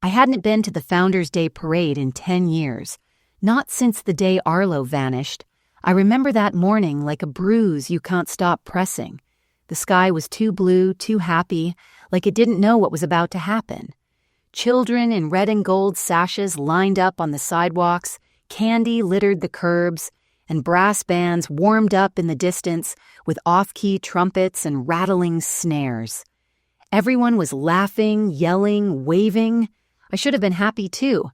I hadn't been to the Founders' Day parade in 10 years, not since the day Arlo vanished. I remember that morning like a bruise you can't stop pressing. The sky was too blue, too happy, like it didn't know what was about to happen. Children in red and gold sashes lined up on the sidewalks, candy littered the curbs, and brass bands warmed up in the distance with off-key trumpets and rattling snares. Everyone was laughing, yelling, waving. I should have been happy too,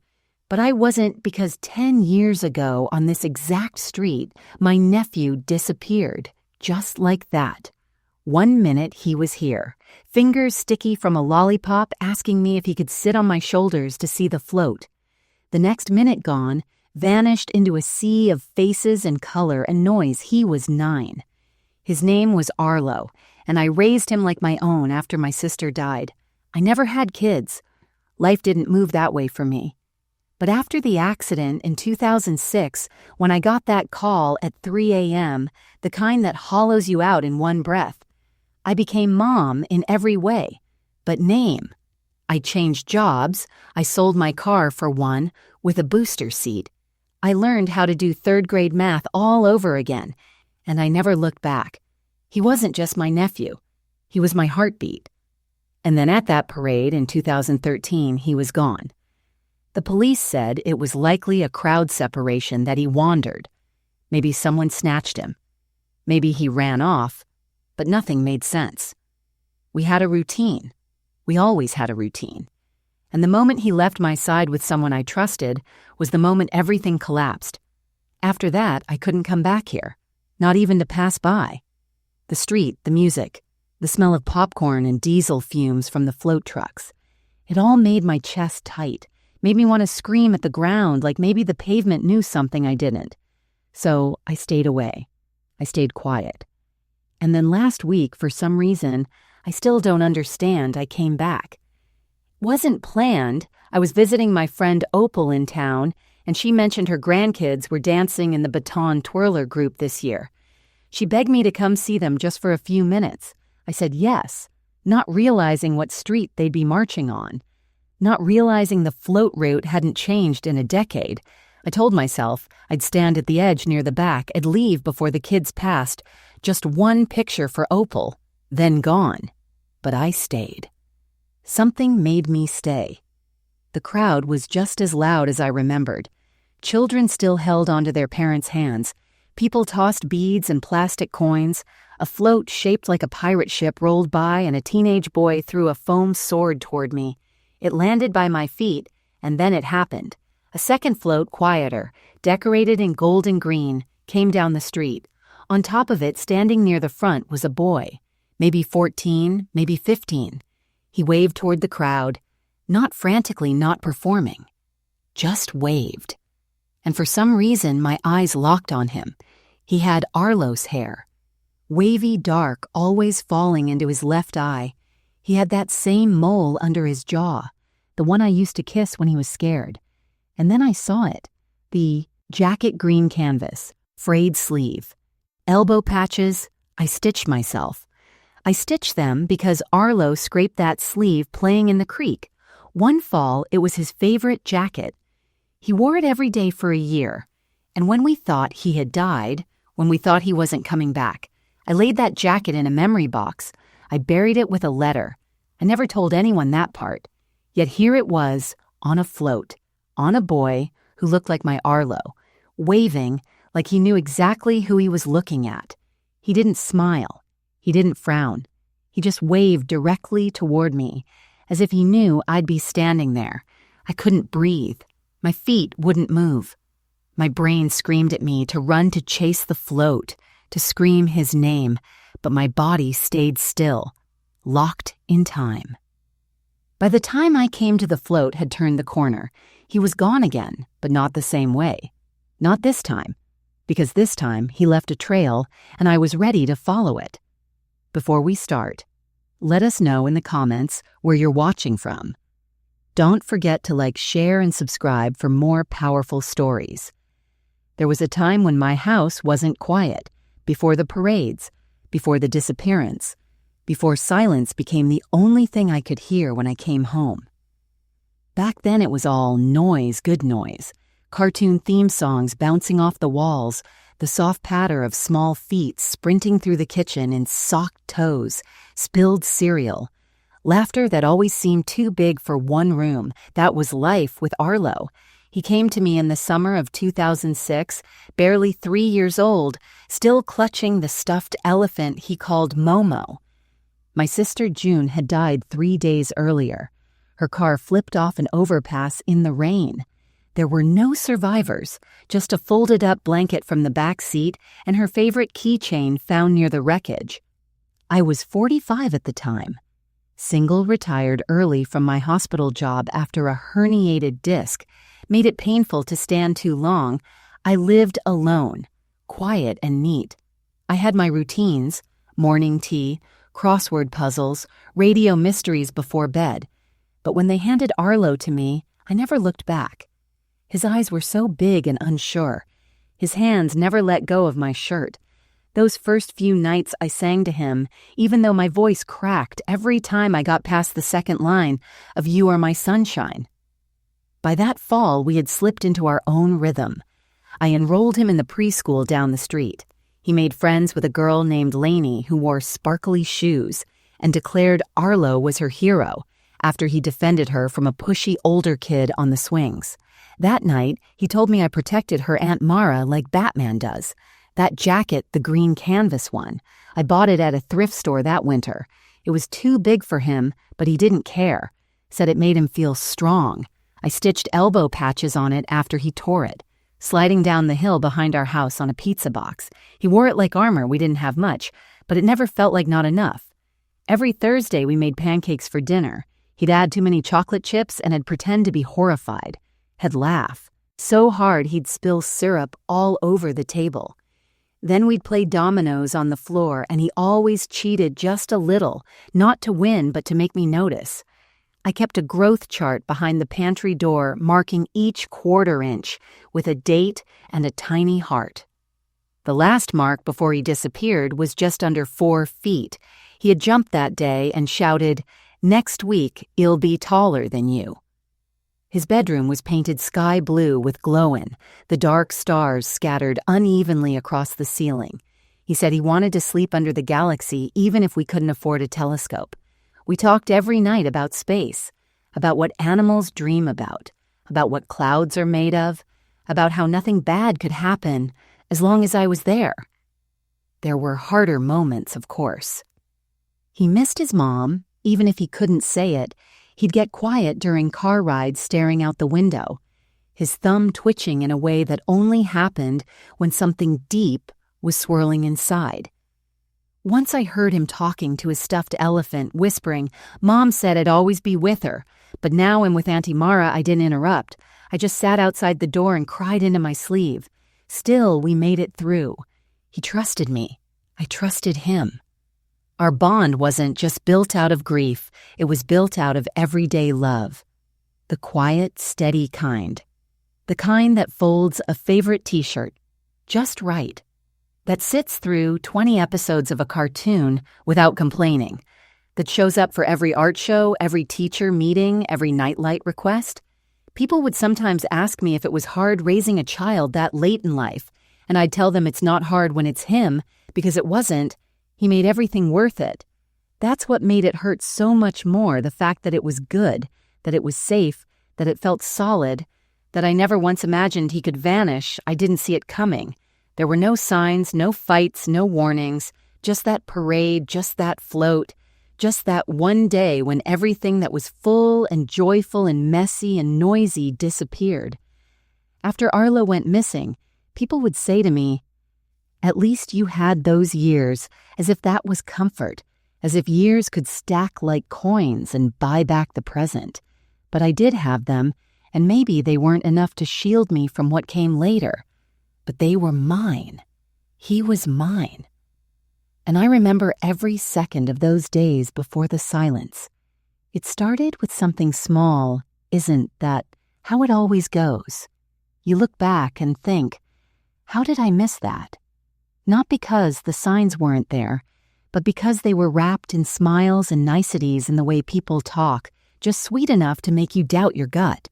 but I wasn't, because 10 years ago on this exact street, my nephew disappeared, just like that. 1 minute he was here, fingers sticky from a lollipop, asking me if he could sit on my shoulders to see the float. The next minute gone, vanished into a sea of faces and color and noise. He was 9. His name was Arlo, and I raised him like my own after my sister died. I never had kids. Life didn't move that way for me. But after the accident in 2006, when I got that call at 3 a.m., the kind that hollows you out in one breath, I became mom in every way. But name. I changed jobs. I sold my car for one, with a booster seat. I learned how to do third-grade math all over again, and I never looked back. He wasn't just my nephew. He was my heartbeat. And then at that parade in 2013, he was gone. The police said it was likely a crowd separation, that he wandered. Maybe someone snatched him. Maybe he ran off, but nothing made sense. We had a routine. We always had a routine. And the moment he left my side with someone I trusted was the moment everything collapsed. After that, I couldn't come back here, not even to pass by. The street, the music, the smell of popcorn and diesel fumes from the float trucks. It all made my chest tight, made me want to scream at the ground like maybe the pavement knew something I didn't. So I stayed away. I stayed quiet. And then last week, for some reason, I still don't understand, I came back. Wasn't planned. I was visiting my friend Opal in town, and she mentioned her grandkids were dancing in the baton twirler group this year. She begged me to come see them just for a few minutes. I said yes, not realizing what street they'd be marching on, not realizing the float route hadn't changed in a decade. I told myself I'd stand at the edge near the back, I'd leave before the kids passed. Just one picture for Opal, then gone. But I stayed. Something made me stay. The crowd was just as loud as I remembered. Children still held onto their parents' hands. People tossed beads and plastic coins. A float shaped like a pirate ship rolled by, and a teenage boy threw a foam sword toward me. It landed by my feet, and then it happened. A second float, quieter, decorated in gold and green, came down the street. On top of it, standing near the front, was a boy, maybe 14, maybe 15. He waved toward the crowd, not frantically, not performing, just waved. And for some reason, my eyes locked on him. He had Arlo's hair, wavy dark, always falling into his left eye. He had that same mole under his jaw, the one I used to kiss when he was scared. And then I saw it, the jacket green canvas, frayed sleeve, elbow patches. I stitched myself. I stitched them because Arlo scraped that sleeve playing in the creek. One fall, it was his favorite jacket. He wore it every day for a year. And when we thought he had died, when we thought he wasn't coming back, I laid that jacket in a memory box. I buried it with a letter. I never told anyone that part. Yet here it was, on a float, on a boy who looked like my Arlo, waving like he knew exactly who he was looking at. He didn't smile. He didn't frown. He just waved directly toward me, as if he knew I'd be standing there. I couldn't breathe. My feet wouldn't move. My brain screamed at me to run to chase the float, to scream his name, but my body stayed still, locked in time. By the time I came to the float had turned the corner, he was gone again, but not the same way. Not this time, because this time he left a trail and I was ready to follow it. Before we start, let us know in the comments where you're watching from. Don't forget to like, share, and subscribe for more powerful stories. There was a time when my house wasn't quiet, before the parades, before the disappearance, before silence became the only thing I could hear when I came home. Back then it was all noise, good noise. Cartoon theme songs bouncing off the walls, the soft patter of small feet sprinting through the kitchen in socked toes, spilled cereal. Laughter that always seemed too big for one room. That was life with Arlo. He came to me in the summer of 2006, barely 3 years old, still clutching the stuffed elephant he called Momo. My sister June had died 3 days earlier. Her car flipped off an overpass in the rain. There were no survivors, just a folded-up blanket from the back seat and her favorite keychain found near the wreckage. I was 45 at the time. Single, retired early from my hospital job after a herniated disc made it painful to stand too long. I lived alone, quiet and neat. I had my routines, morning tea, crossword puzzles, radio mysteries before bed. But when they handed Arlo to me, I never looked back. His eyes were so big and unsure. His hands never let go of my shirt. Those first few nights I sang to him, even though my voice cracked every time I got past the second line of "You Are My Sunshine." By that fall, we had slipped into our own rhythm. I enrolled him in the preschool down the street. He made friends with a girl named Lainey who wore sparkly shoes and declared Arlo was her hero after he defended her from a pushy older kid on the swings. That night, he told me I protected her Aunt Mara like Batman does. That jacket, the green canvas one, I bought it at a thrift store that winter. It was too big for him, but he didn't care. Said it made him feel strong. I stitched elbow patches on it after he tore it. Sliding down the hill behind our house on a pizza box. He wore it like armor. We didn't have much, but it never felt like not enough. Every Thursday we made pancakes for dinner. He'd add too many chocolate chips and I'd pretend to be horrified. He'd laugh. So hard he'd spill syrup all over the table. Then we'd play dominoes on the floor and he always cheated just a little, not to win but to make me notice. I kept a growth chart behind the pantry door marking each quarter inch with a date and a tiny heart. The last mark before he disappeared was just under 4 feet. He had jumped that day and shouted, "Next week, he'll be taller than you." His bedroom was painted sky blue with glowin', the dark stars scattered unevenly across the ceiling. He said he wanted to sleep under the galaxy even if we couldn't afford a telescope. We talked every night about space, about what animals dream about what clouds are made of, about how nothing bad could happen as long as I was there. There were harder moments, of course. He missed his mom, even if he couldn't say it. He'd get quiet during car rides staring out the window, his thumb twitching in a way that only happened when something deep was swirling inside. Once I heard him talking to his stuffed elephant, whispering, "Mom said I'd always be with her, but now I'm with Auntie Mara." I didn't interrupt. I just sat outside the door and cried into my sleeve. Still, we made it through. He trusted me. I trusted him. Our bond wasn't just built out of grief, it was built out of everyday love. The quiet, steady kind. The kind that folds a favorite t-shirt just right. That sits through 20 episodes of a cartoon without complaining. That shows up for every art show, every teacher meeting, every nightlight request. People would sometimes ask me if it was hard raising a child that late in life, and I'd tell them it's not hard when it's him, because it wasn't. He made everything worth it. That's what made it hurt so much more, the fact that it was good, that it was safe, that it felt solid, that I never once imagined he could vanish. I didn't see it coming. There were no signs, no fights, no warnings, just that parade, just that float, just that one day when everything that was full and joyful and messy and noisy disappeared. After Arlo went missing, people would say to me, "At least you had those years," as if that was comfort, as if years could stack like coins and buy back the present. But I did have them, and maybe they weren't enough to shield me from what came later. But they were mine. He was mine. And I remember every second of those days before the silence. It started with something small, isn't that how it always goes? You look back and think, how did I miss that? Not because the signs weren't there, but because they were wrapped in smiles and niceties in the way people talk, just sweet enough to make you doubt your gut.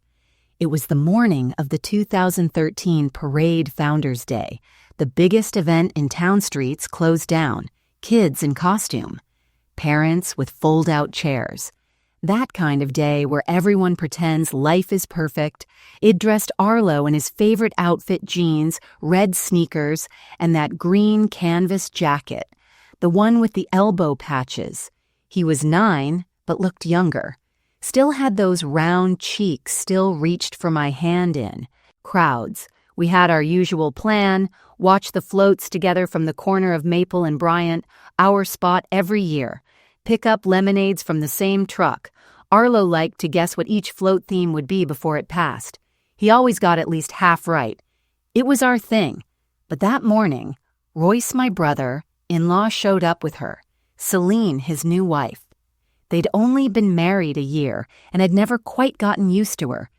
It was the morning of the 2013 Parade Founders Day. The biggest event in town streets closed down, kids in costume, parents with fold-out chairs. That kind of day where everyone pretends life is perfect. It dressed Arlo in his favorite outfit, jeans, red sneakers, and that green canvas jacket, the one with the elbow patches. He was 9, but looked younger. Still had those round cheeks, still reached for my hand in. Crowds. We had our usual plan, watch the floats together from the corner of Maple and Bryant, our spot every year. Pick up lemonades from the same truck. Arlo liked to guess what each float theme would be before it passed. He always got at least half right. It was our thing. But that morning, Royce, my brother-in-law, showed up with her. Celine, his new wife. They'd only been married a year and had never quite gotten used to her.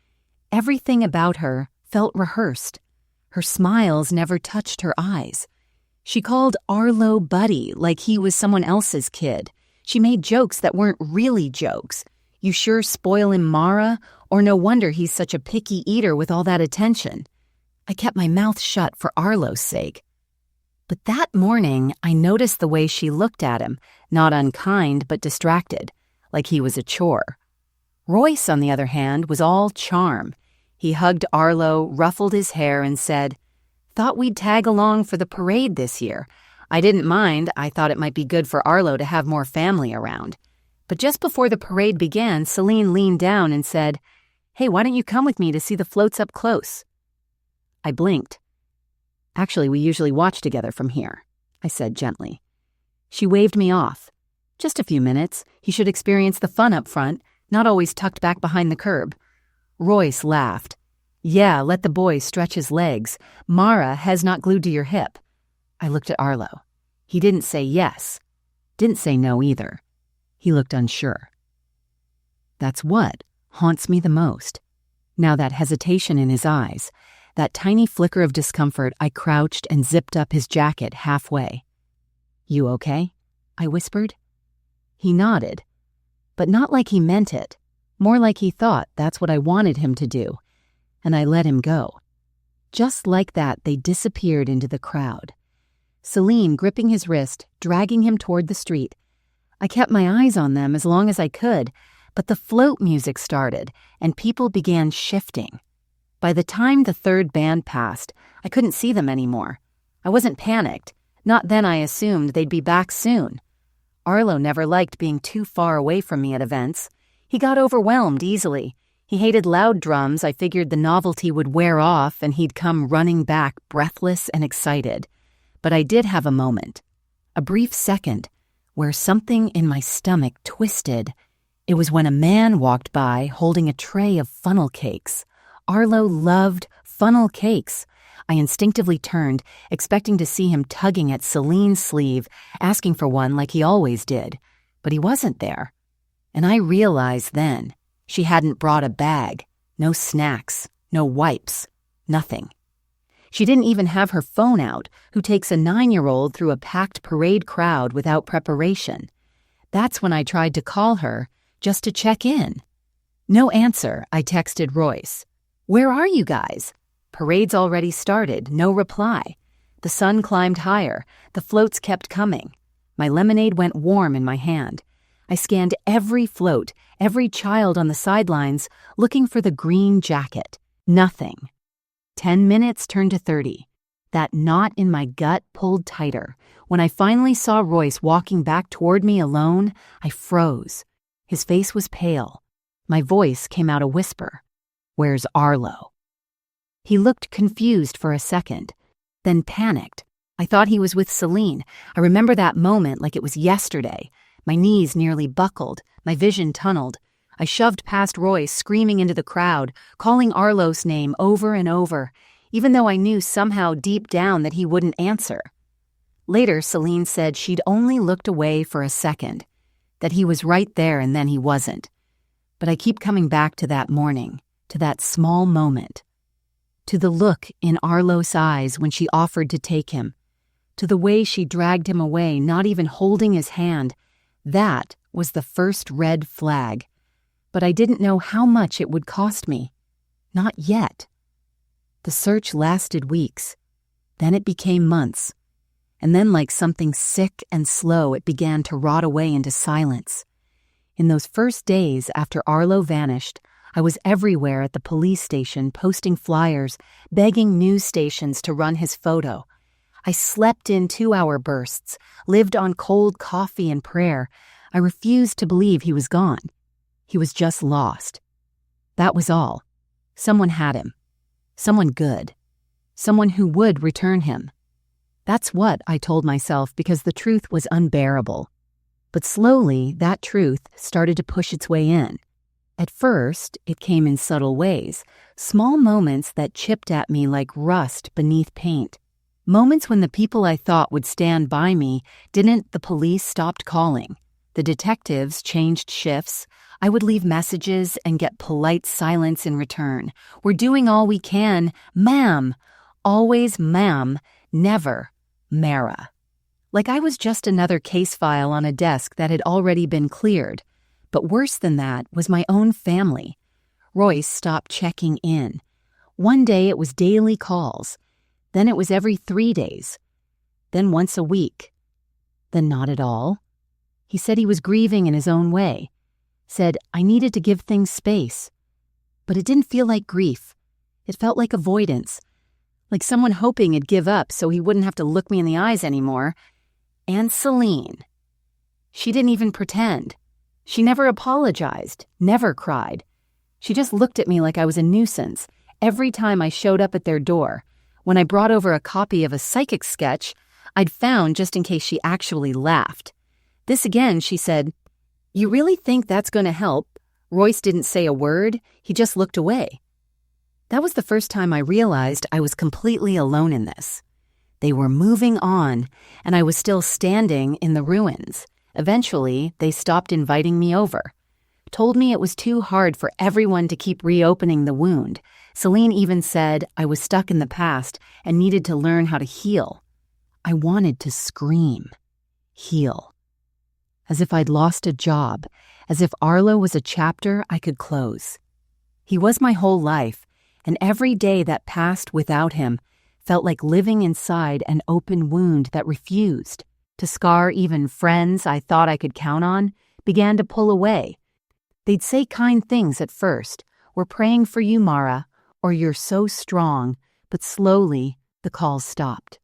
Everything about her felt rehearsed. Her smiles never touched her eyes. She called Arlo Buddy like he was someone else's kid. She made jokes that weren't really jokes. You sure spoil him, Mara, or no wonder he's such a picky eater with all that attention. I kept my mouth shut for Arlo's sake. But that morning, I noticed the way she looked at him, not unkind but distracted, like he was a chore. Royce, on the other hand, was all charm. He hugged Arlo, ruffled his hair, and said, "Thought we'd tag along for the parade this year. I didn't mind. I thought it might be good for Arlo to have more family around." But just before the parade began, Celine leaned down and said, "Hey, why don't you come with me to see the floats up close?" I blinked. "Actually, we usually watch together from here," I said gently. She waved me off. "Just a few minutes. He should experience the fun up front, not always tucked back behind the curb." Royce laughed. "Yeah, let the boy stretch his legs. Mara has not glued to your hip." I looked at Arlo. He didn't say yes. Didn't say no either. He looked unsure. That's what haunts me the most. Now that hesitation in his eyes, that tiny flicker of discomfort, I crouched and zipped up his jacket halfway. "You okay?" I whispered. He nodded, but not like he meant it, more like he thought that's what I wanted him to do, and I let him go. Just like that, they disappeared into the crowd. Celine gripping his wrist, dragging him toward the street. I kept my eyes on them as long as I could, but the float music started, and people began shifting. By the time the third band passed, I couldn't see them anymore. I wasn't panicked. Not then. I assumed they'd be back soon. Arlo never liked being too far away from me at events. He got overwhelmed easily. He hated loud drums. I figured the novelty would wear off and he'd come running back, breathless and excited. But I did have a moment, a brief second, where something in my stomach twisted. It was when a man walked by holding a tray of funnel cakes. Arlo loved funnel cakes. I instinctively turned, expecting to see him tugging at Celine's sleeve, asking for one like he always did. But he wasn't there. And I realized then she hadn't brought a bag, no snacks, no wipes, nothing. She didn't even have her phone out, who takes a 9-year-old through a packed parade crowd without preparation. That's when I tried to call her, just to check in. No answer. I texted Royce. "Where are you guys?" Parade's already started. No reply. The sun climbed higher. The floats kept coming. My lemonade went warm in my hand. I scanned every float, every child on the sidelines, looking for the green jacket. Nothing. 10 minutes turned to 30. That knot in my gut pulled tighter. When I finally saw Royce walking back toward me alone, I froze. His face was pale. My voice came out a whisper. "Where's Arlo?" He looked confused for a second, then panicked. I thought he was with Celine. I remember that moment like it was yesterday. My knees nearly buckled, my vision tunneled. I shoved past Royce, screaming into the crowd, calling Arlo's name over and over, even though I knew somehow deep down that he wouldn't answer. Later, Celine said she'd only looked away for a second, that he was right there and then he wasn't. But I keep coming back to that morning, to that small moment, to the look in Arlo's eyes when she offered to take him, to the way she dragged him away, not even holding his hand. That was the first red flag. but I didn't know how much it would cost me. Not yet. The search lasted weeks. Then it became months. And then, like something sick and slow, it began to rot away into silence. In those first days after Arlo vanished, I was everywhere at the police station posting flyers, begging news stations to run his photo. I slept in 2-hour bursts, lived on cold coffee and prayer. I refused to believe he was gone. He was just lost. That was all. Someone had him. Someone good. Someone who would return him. That's what I told myself because the truth was unbearable. But slowly, that truth started to push its way in. At first, it came in subtle ways, small moments that chipped at me like rust beneath paint. Moments when the people I thought would stand by me didn't. The police stopped calling. The detectives changed shifts. I would leave messages and get polite silence in return. We're doing all we can, ma'am. Always ma'am, never Mara. Like I was just another case file on a desk that had already been cleared. But worse than that was my own family. Royce stopped checking in. One day it was daily calls. Then it was every 3 days. Then once a week. Then not at all. He said he was grieving in his own way. Said I needed to give things space. But it didn't feel like grief. It felt like avoidance. Like someone hoping he'd give up so he wouldn't have to look me in the eyes anymore. And Celine. She didn't even pretend. She never apologized, never cried. She just looked at me like I was a nuisance every time I showed up at their door. When I brought over a copy of a psychic sketch I'd found just in case she actually laughed. This again, she said, "You really think that's going to help?" Royce didn't say a word. He just looked away. That was the first time I realized I was completely alone in this. They were moving on, and I was still standing in the ruins. Eventually, they stopped inviting me over. Told me it was too hard for everyone to keep reopening the wound. Celine even said I was stuck in the past and needed to learn how to heal. I wanted to scream. Heal. As if I'd lost a job, as if Arlo was a chapter I could close. He was my whole life, and every day that passed without him felt like living inside an open wound that refused to scar. Even friends I thought I could count on began to pull away. They'd say kind things at first. "We're praying for you, Mara," or "You're so strong," but slowly the calls stopped.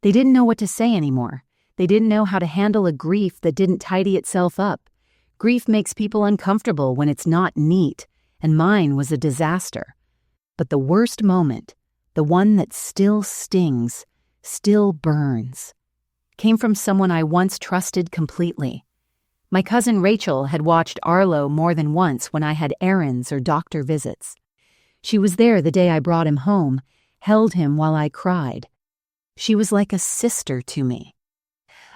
They didn't know what to say anymore. They didn't know how to handle a grief that didn't tidy itself up. Grief makes people uncomfortable when it's not neat, and mine was a disaster. But the worst moment, the one that still stings, still burns, came from someone I once trusted completely. My cousin Rachel had watched Arlo more than once when I had errands or doctor visits. She was there the day I brought him home, held him while I cried. She was like a sister to me.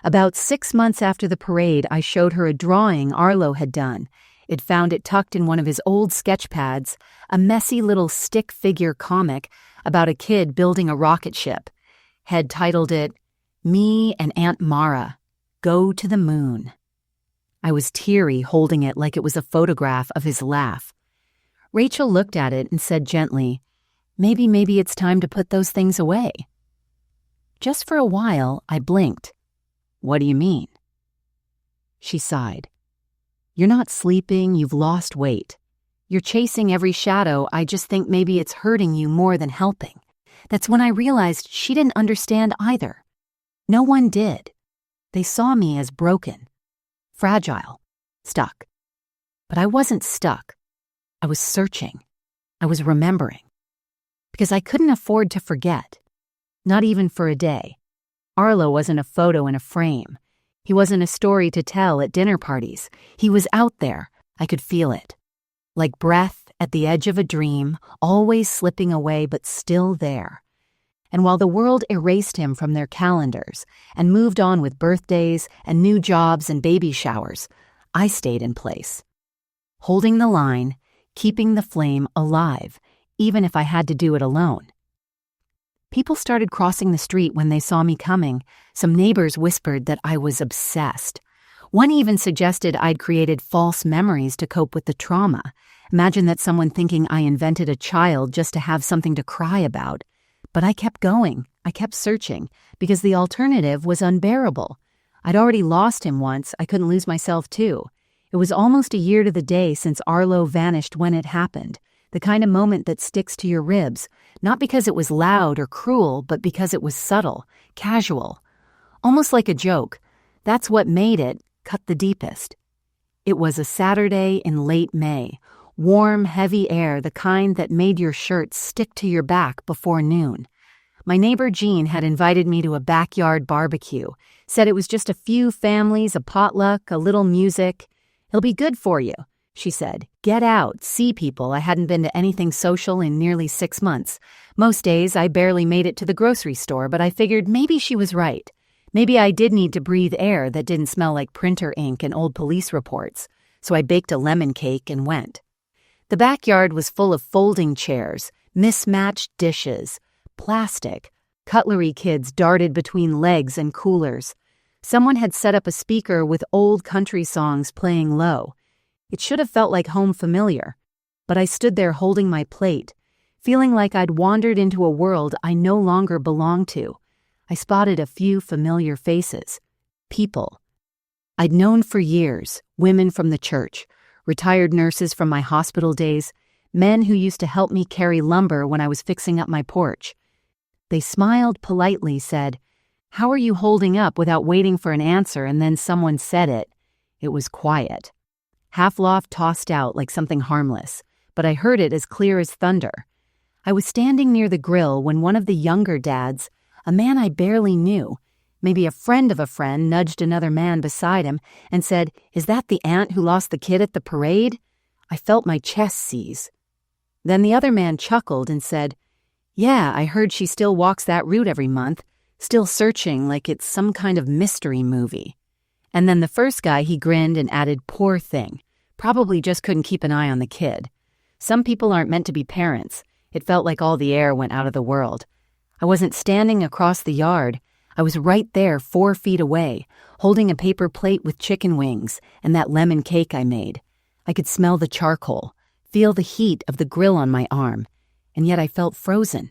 About 6 months after the parade, I showed her a drawing Arlo had done. It found it tucked in one of his old sketch pads, a messy little stick figure comic about a kid building a rocket ship. Had titled it, "Me and Aunt Mara, Go to the Moon." I was teary holding it like it was a photograph of his laugh. Rachel looked at it and said gently, Maybe it's time to put those things away." Just for a while, I blinked. "What do you mean?" She sighed. "You're not sleeping, you've lost weight. You're chasing every shadow. I just think maybe it's hurting you more than helping." That's when I realized she didn't understand either. No one did. They saw me as broken, fragile, stuck. But I wasn't stuck. I was searching. I was remembering. Because I couldn't afford to forget. Not even for a day. Arlo wasn't a photo in a frame. He wasn't a story to tell at dinner parties. He was out there. I could feel it. Like breath at the edge of a dream, always slipping away but still there. And while the world erased him from their calendars and moved on with birthdays and new jobs and baby showers, I stayed in place. Holding the line, keeping the flame alive, even if I had to do it alone. People started crossing the street when they saw me coming. Some neighbors whispered that I was obsessed. One even suggested I'd created false memories to cope with the trauma. Imagine that someone thinking I invented a child just to have something to cry about. But I kept going. I kept searching, because the alternative was unbearable. I'd already lost him once. I couldn't lose myself too. It was almost a year to the day since Arlo vanished when it happened. The kind of moment that sticks to your ribs, not because it was loud or cruel, but because it was subtle, casual. Almost like a joke. That's what made it cut the deepest. It was a Saturday in late May. Warm, heavy air, the kind that made your shirt stick to your back before noon. My neighbor Jean had invited me to a backyard barbecue, said it was just a few families, a potluck, a little music. "It'll be good for you," she said. "Get out, see people." I hadn't been to anything social in nearly 6 months. Most days I barely made it to the grocery store, but I figured maybe she was right. Maybe I did need to breathe air that didn't smell like printer ink and old police reports. So I baked a lemon cake and went. The backyard was full of folding chairs, mismatched dishes, plastic. Cutlery kids darted between legs and coolers. Someone had set up a speaker with old country songs playing low. It should have felt like home familiar, but I stood there holding my plate, feeling like I'd wandered into a world I no longer belonged to. I spotted a few familiar faces. People I'd known for years, women from the church, retired nurses from my hospital days, men who used to help me carry lumber when I was fixing up my porch. They smiled politely, said, "How are you holding up?" without waiting for an answer, and then someone said it. It was quiet. Half-loaf tossed out like something harmless, but I heard it as clear as thunder. I was standing near the grill when one of the younger dads, a man I barely knew, maybe a friend of a friend, nudged another man beside him and said, "Is that the aunt who lost the kid at the parade?" I felt my chest seize. Then the other man chuckled and said, "Yeah, I heard she still walks that route every month, still searching like it's some kind of mystery movie." And then the first guy, he grinned and added, "Poor thing. Probably just couldn't keep an eye on the kid." Some people aren't meant to be parents. It felt like all the air went out of the world. I wasn't standing across the yard. I was right there 4 feet away, holding a paper plate with chicken wings and that lemon cake I made. I could smell the charcoal, feel the heat of the grill on my arm, and yet I felt frozen.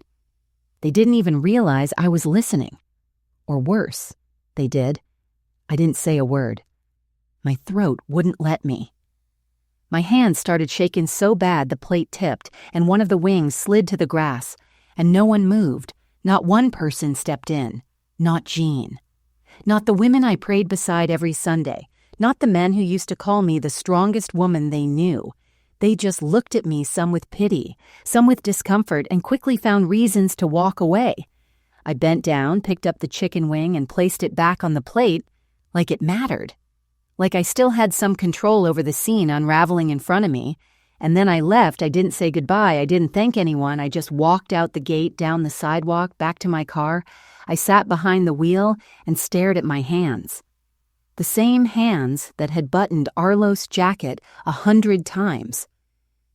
They didn't even realize I was listening. Or worse, they did. I didn't say a word. My throat wouldn't let me. My hands started shaking so bad the plate tipped, and one of the wings slid to the grass, and no one moved. Not one person stepped in. Not Jean. Not the women I prayed beside every Sunday. Not the men who used to call me the strongest woman they knew. They just looked at me, some with pity, some with discomfort, and quickly found reasons to walk away. I bent down, picked up the chicken wing, and placed it back on the plate like it mattered. Like I still had some control over the scene unraveling in front of me. And then I left. I didn't say goodbye. I didn't thank anyone. I just walked out the gate, down the sidewalk, back to my car. I sat behind the wheel and stared at my hands. The same hands that had buttoned Arlo's jacket 100 times.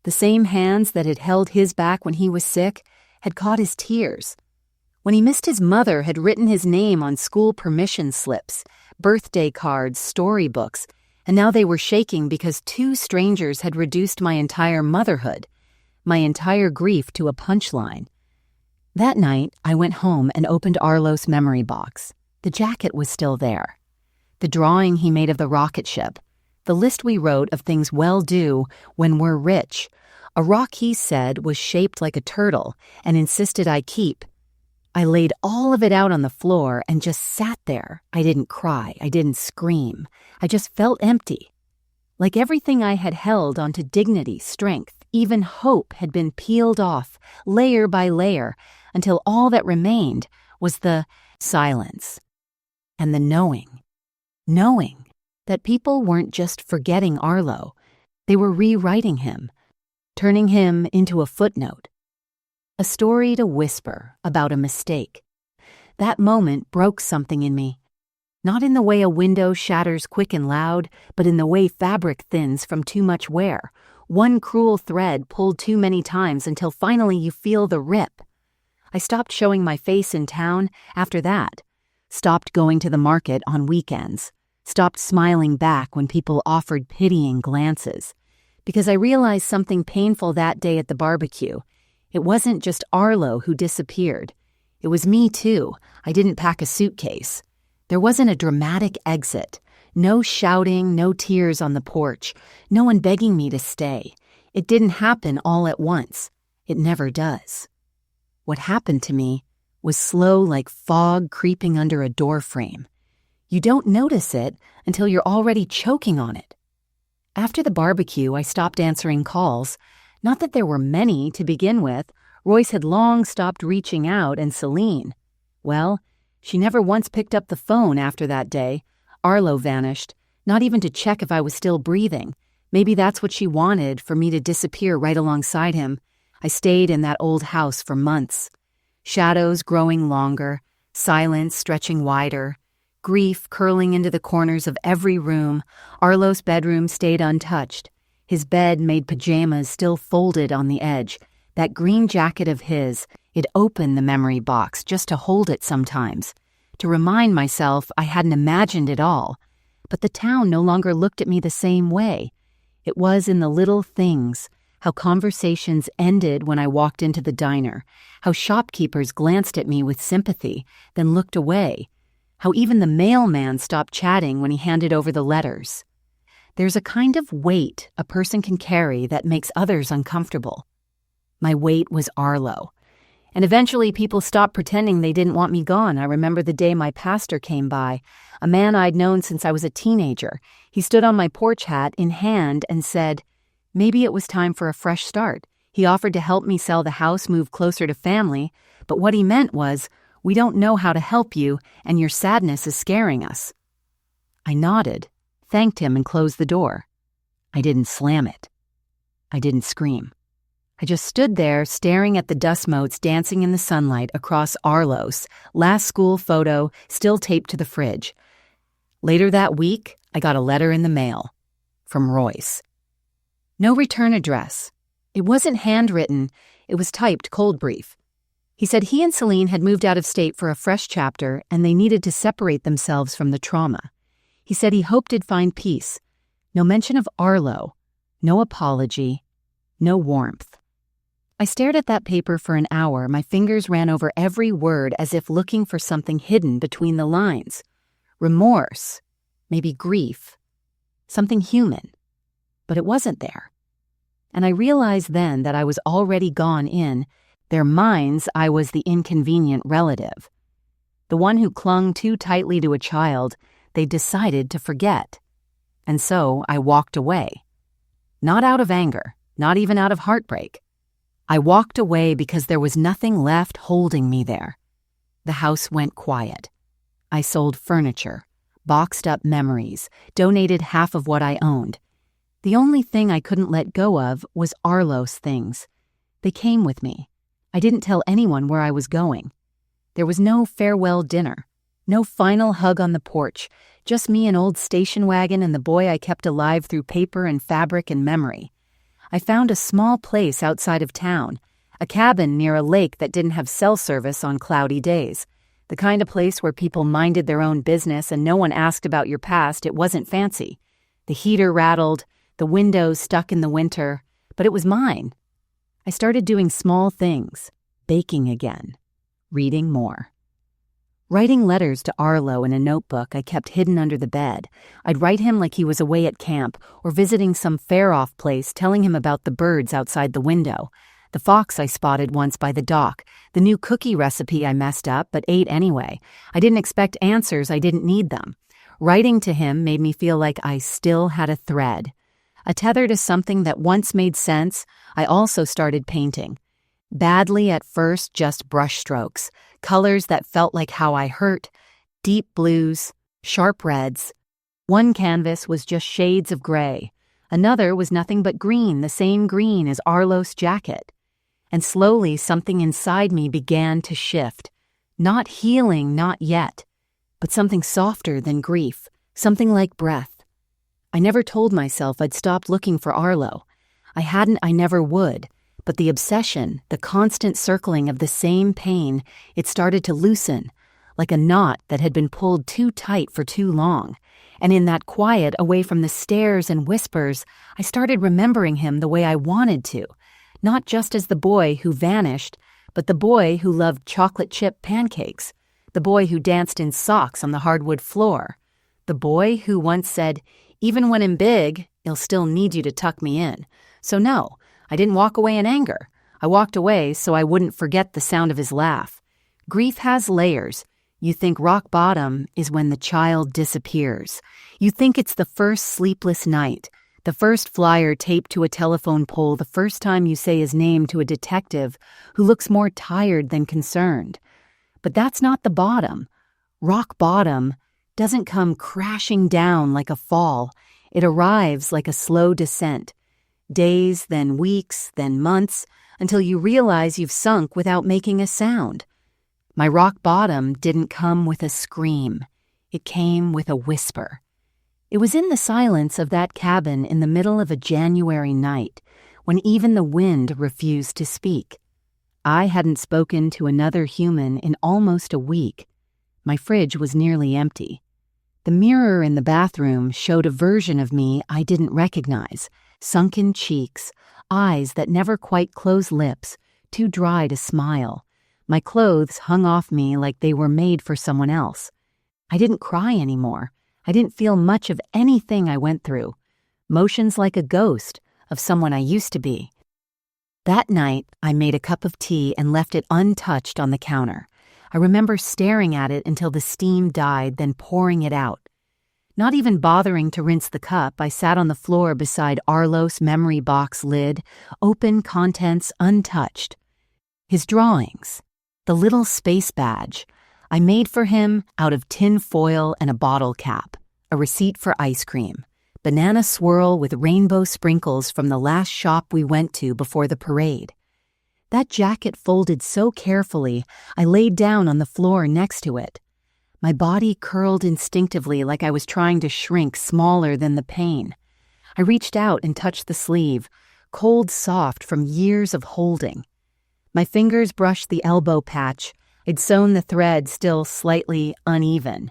The same hands that had held his back when he was sick, had caught his tears. When he missed his mother, had written his name on school permission slips, birthday cards, storybooks, and now they were shaking because 2 strangers had reduced my entire motherhood, my entire grief to a punchline. That night, I went home and opened Arlo's memory box. The jacket was still there. The drawing he made of the rocket ship. The list we wrote of things well due when we're rich. A rock he said was shaped like a turtle and insisted I keep. I laid all of it out on the floor and just sat there. I didn't cry. I didn't scream. I just felt empty. Like everything I had held onto dignity, strength, even hope had been peeled off, layer by layer, until all that remained was the silence and the knowing. Knowing that people weren't just forgetting Arlo. They were rewriting him, turning him into a footnote. A story to whisper about a mistake. That moment broke something in me. Not in the way a window shatters quick and loud, but in the way fabric thins from too much wear. One cruel thread pulled too many times until finally you feel the rip. I stopped showing my face in town after that. Stopped going to the market on weekends. stopped smiling back when people offered pitying glances, because I realized something painful that day at the barbecue. It wasn't just Arlo who disappeared. It was me too. I didn't pack a suitcase. There wasn't a dramatic exit. No shouting, no tears on the porch, no one begging me to stay. It didn't happen all at once. It never does. What happened to me was slow like fog creeping under a door frame. You don't notice it until you're already choking on it. After the barbecue, I stopped answering calls. Not that there were many to begin with. Royce had long stopped reaching out, and Celine, well, she never once picked up the phone after that day. Arlo vanished, not even to check if I was still breathing. Maybe that's what she wanted, for me to disappear right alongside him. I stayed in that old house for months. Shadows growing longer, silence stretching wider, grief curling into the corners of every room. Arlo's bedroom stayed untouched. His bed made pajamas still folded on the edge. That green jacket of his, it opened the memory box just to hold it sometimes, to remind myself I hadn't imagined it all. But the town no longer looked at me the same way. It was in the little things, how conversations ended when I walked into the diner, how shopkeepers glanced at me with sympathy, then looked away, how even the mailman stopped chatting when he handed over the letters. There's a kind of weight a person can carry that makes others uncomfortable. My weight was Arlo. And eventually people stopped pretending they didn't want me gone. I remember the day my pastor came by, a man I'd known since I was a teenager. He stood on my porch hat in hand and said, maybe it was time for a fresh start. He offered to help me sell the house, move closer to family, but what he meant was, we don't know how to help you, and your sadness is scaring us. I nodded, thanked him, and closed the door. I didn't slam it. I didn't scream. I just stood there staring at the dust motes dancing in the sunlight across Arlo's last school photo still taped to the fridge. Later that week, I got a letter in the mail from Royce. No return address. It wasn't handwritten, it was typed cold brief. He said he and Celine had moved out of state for a fresh chapter and they needed to separate themselves from the trauma. He said he hoped he'd find peace. No mention of Arlo, no apology, no warmth. I stared at that paper for an hour. My fingers ran over every word as if looking for something hidden between the lines. Remorse, maybe grief, something human. But it wasn't there. And I realized then that I was already gone in their minds. I was the inconvenient relative, the one who clung too tightly to a child they decided to forget. And so I walked away. Not out of anger, not even out of heartbreak. I walked away because there was nothing left holding me there. The house went quiet. I sold furniture, boxed up memories, donated half of what I owned. The only thing I couldn't let go of was Arlo's things. They came with me. I didn't tell anyone where I was going. There was no farewell dinner, no final hug on the porch, just me, an old station wagon, and the boy I kept alive through paper and fabric and memory. I found a small place outside of town, a cabin near a lake that didn't have cell service on cloudy days, the kind of place where people minded their own business and no one asked about your past. It wasn't fancy. The heater rattled, the windows stuck in the winter, but it was mine. I started doing small things, baking again, reading more. Writing letters to Arlo in a notebook I kept hidden under the bed. I'd write him like he was away at camp or visiting some fair-off place, telling him about the birds outside the window, the fox I spotted once by the dock, the new cookie recipe I messed up but ate anyway. I didn't expect answers, I didn't need them. Writing to him made me feel like I still had a thread, a tether to something that once made sense. I also started painting. Badly at first, just brush strokes, colors that felt like how I hurt, deep blues, sharp reds. One canvas was just shades of gray. Another was nothing but green, the same green as Arlo's jacket. And slowly something inside me began to shift. Not healing, not yet, but something softer than grief, something like breath. I never told myself I'd stopped looking for Arlo. I hadn't, I never would. But the obsession, the constant circling of the same pain, it started to loosen, like a knot that had been pulled too tight for too long. And in that quiet, away from the stares and whispers, I started remembering him the way I wanted to, not just as the boy who vanished, but the boy who loved chocolate chip pancakes, the boy who danced in socks on the hardwood floor, the boy who once said, "Even when I'm big, I'll still need you to tuck me in." So no, I didn't walk away in anger. I walked away so I wouldn't forget the sound of his laugh. Grief has layers. You think rock bottom is when the child disappears. You think it's the first sleepless night, the first flyer taped to a telephone pole, the first time you say his name to a detective who looks more tired than concerned. But that's not the bottom. Rock bottom doesn't come crashing down like a fall. It arrives like a slow descent. Days, then weeks, then months, until you realize you've sunk without making a sound. My rock bottom didn't come with a scream. It came with a whisper. It was in the silence of that cabin in the middle of a January night, when even the wind refused to speak. I hadn't spoken to another human in almost a week. My fridge was nearly empty. The mirror in the bathroom showed a version of me I didn't recognize, sunken cheeks, eyes that never quite closed lips, too dry to smile. My clothes hung off me like they were made for someone else. I didn't cry anymore. I didn't feel much of anything I went through. Motions like a ghost of someone I used to be. That night, I made a cup of tea and left it untouched on the counter. I remember staring at it until the steam died, then pouring it out. Not even bothering to rinse the cup, I sat on the floor beside Arlo's memory box lid, open contents untouched. His drawings. The little space badge I made for him out of tin foil and a bottle cap, a receipt for ice cream, banana swirl with rainbow sprinkles from the last shop we went to before the parade. That jacket folded so carefully, I laid down on the floor next to it. My body curled instinctively like I was trying to shrink smaller than the pain. I reached out and touched the sleeve, cold soft from years of holding. My fingers brushed the elbow patch. I'd sewn the thread still slightly uneven.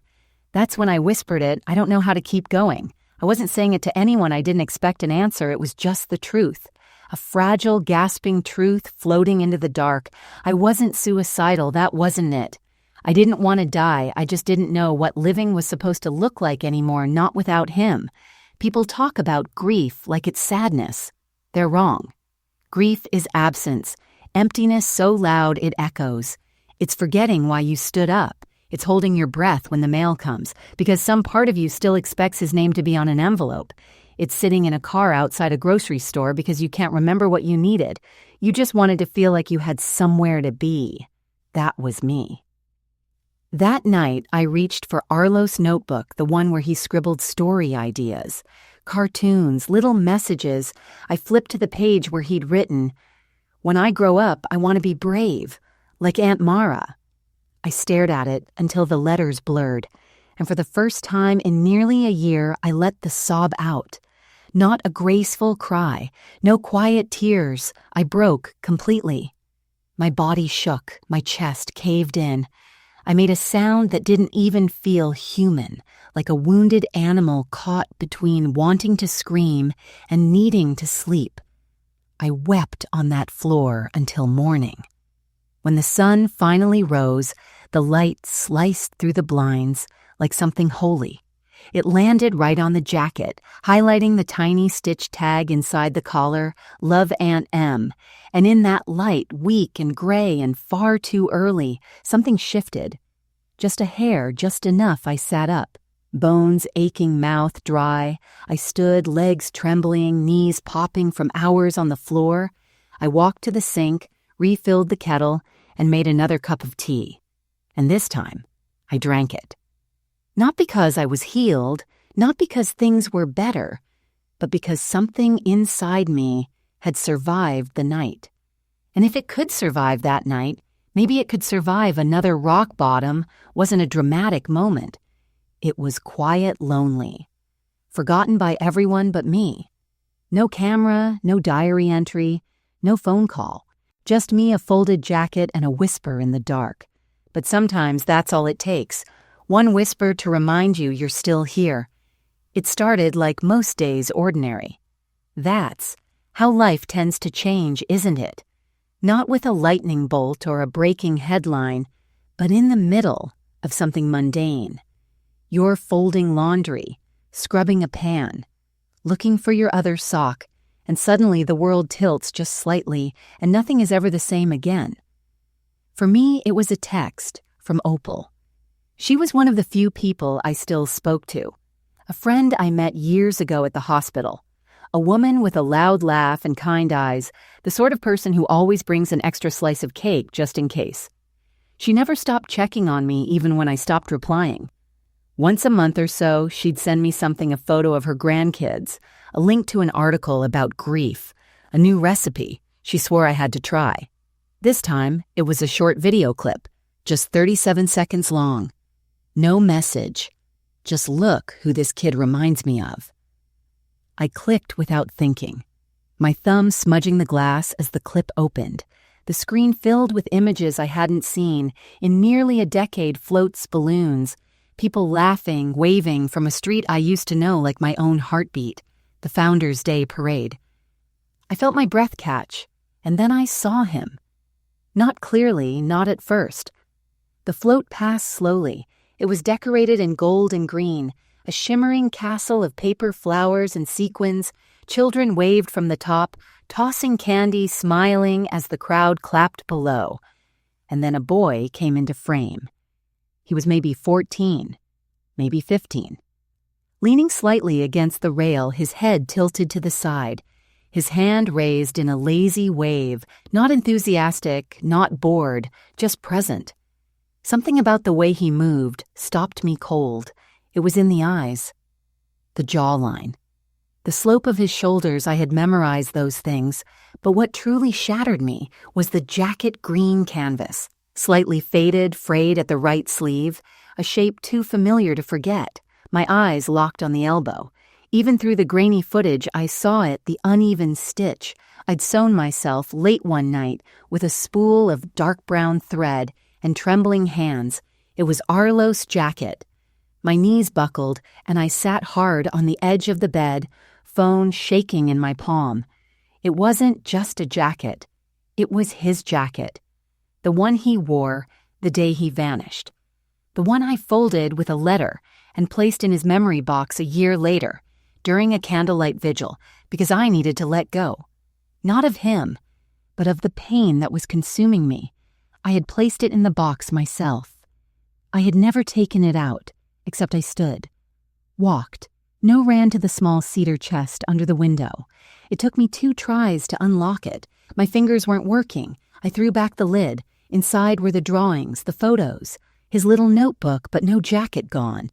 That's when I whispered it, "I don't know how to keep going." I wasn't saying it to anyone. I didn't expect an answer. It was just the truth. A fragile, gasping truth floating into the dark. I wasn't suicidal. That wasn't it. I didn't want to die. I just didn't know what living was supposed to look like anymore, not without him. People talk about grief like it's sadness. They're wrong. Grief is absence. Emptiness so loud it echoes. It's forgetting why you stood up. It's holding your breath when the mail comes, because some part of you still expects his name to be on an envelope. It's sitting in a car outside a grocery store because you can't remember what you needed. You just wanted to feel like you had somewhere to be. That was me. That night, I reached for Arlo's notebook, the one where he scribbled story ideas, cartoons, little messages. I flipped to the page where he'd written, "When I grow up, I want to be brave, like Aunt Mara." I stared at it until the letters blurred, and for the first time in nearly a year, I let the sob out. Not a graceful cry, no quiet tears. I broke completely. My body shook, my chest caved in. I made a sound that didn't even feel human, like a wounded animal caught between wanting to scream and needing to sleep. I wept on that floor until morning. When the sun finally rose, the light sliced through the blinds like something holy. It landed right on the jacket, highlighting the tiny stitch tag inside the collar, "Love Aunt M." And in that light, weak and gray and far too early, something shifted. Just a hair, just enough. I sat up. Bones aching, mouth dry. I stood, legs trembling, knees popping from hours on the floor. I walked to the sink, refilled the kettle, and made another cup of tea. And this time, I drank it. Not because I was healed, not because things were better, but because something inside me had survived the night. And if it could survive that night, maybe it could survive another rock bottom. Wasn't a dramatic moment. It was quiet, lonely, forgotten by everyone but me. No camera, no diary entry, no phone call. Just me, a folded jacket, and a whisper in the dark. but sometimes that's all it takes. One whisper to remind you you're still here. It started like most days ordinary. That's how life tends to change, isn't it? Not with a lightning bolt or a breaking headline, but in the middle of something mundane. You're folding laundry, scrubbing a pan, looking for your other sock, and suddenly the world tilts just slightly and nothing is ever the same again. For me, it was a text from Opal. She was one of the few people I still spoke to. A friend I met years ago at the hospital. A woman with a loud laugh and kind eyes, the sort of person who always brings an extra slice of cake just in case. She never stopped checking on me even when I stopped replying. Once a month or so, she'd send me a photo of her grandkids, a link to an article about grief, a new recipe she swore I had to try. This time, it was a short video clip, just 37 seconds long. No message. Just look who this kid reminds me of. I clicked without thinking, my thumb smudging the glass as the clip opened. The screen filled with images I hadn't seen in nearly a decade floats balloons, people laughing, waving from a street I used to know like my own heartbeat, the Founders' Day parade. I felt my breath catch, and then I saw him. Not clearly, not at first. The float passed slowly. It was decorated in gold and green, a shimmering castle of paper flowers and sequins. Children waved from the top, tossing candy, smiling as the crowd clapped below. And then a boy came into frame. He was maybe 14, maybe 15. Leaning slightly against the rail, his head tilted to the side, his hand raised in a lazy wave, not enthusiastic, not bored, just present. Something about the way he moved stopped me cold. It was in the eyes, the jawline. The slope of his shoulders, I had memorized those things, but what truly shattered me was the jacket green canvas, slightly faded, frayed at the right sleeve, a shape too familiar to forget. My eyes locked on the elbow. Even through the grainy footage, I saw it, the uneven stitch. I'd sewn myself late one night with a spool of dark brown thread and trembling hands. It was Arlo's jacket. My knees buckled, and I sat hard on the edge of the bed, phone shaking in my palm. It wasn't just a jacket. It was his jacket. The one he wore the day he vanished. The one I folded with a letter and placed in his memory box a year later, during a candlelight vigil, because I needed to let go. Not of him, but of the pain that was consuming me. I had placed it in the box myself. I had never taken it out, except I stood, walked, ran to the small cedar chest under the window. It took me 2 tries to unlock it. My fingers weren't working. I threw back the lid. Inside were the drawings, the photos, his little notebook, but no jacket gone.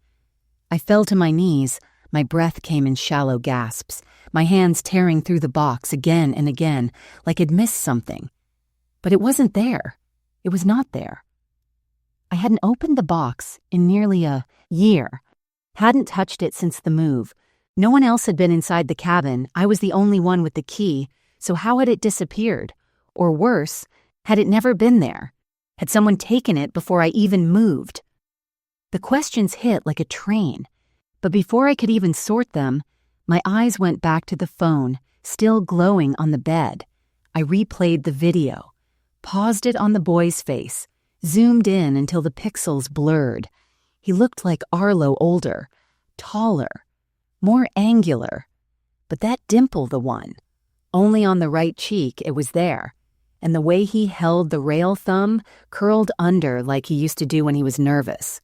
I fell to my knees. My breath came in shallow gasps, my hands tearing through the box again and again, like I'd missed something. But it wasn't there. It was not there. I hadn't opened the box in nearly a year. Hadn't touched it since the move. No one else had been inside the cabin. I was the only one with the key, so how had it disappeared? Or worse, had it never been there? Had someone taken it before I even moved? The questions hit like a train, but before I could even sort them, my eyes went back to the phone, still glowing on the bed. I replayed the video, paused it on the boy's face, zoomed in until the pixels blurred. He looked like Arlo older, taller, more angular. But that dimple, the one, only on the right cheek, it was there. And the way he held the rail thumb curled under like he used to do when he was nervous.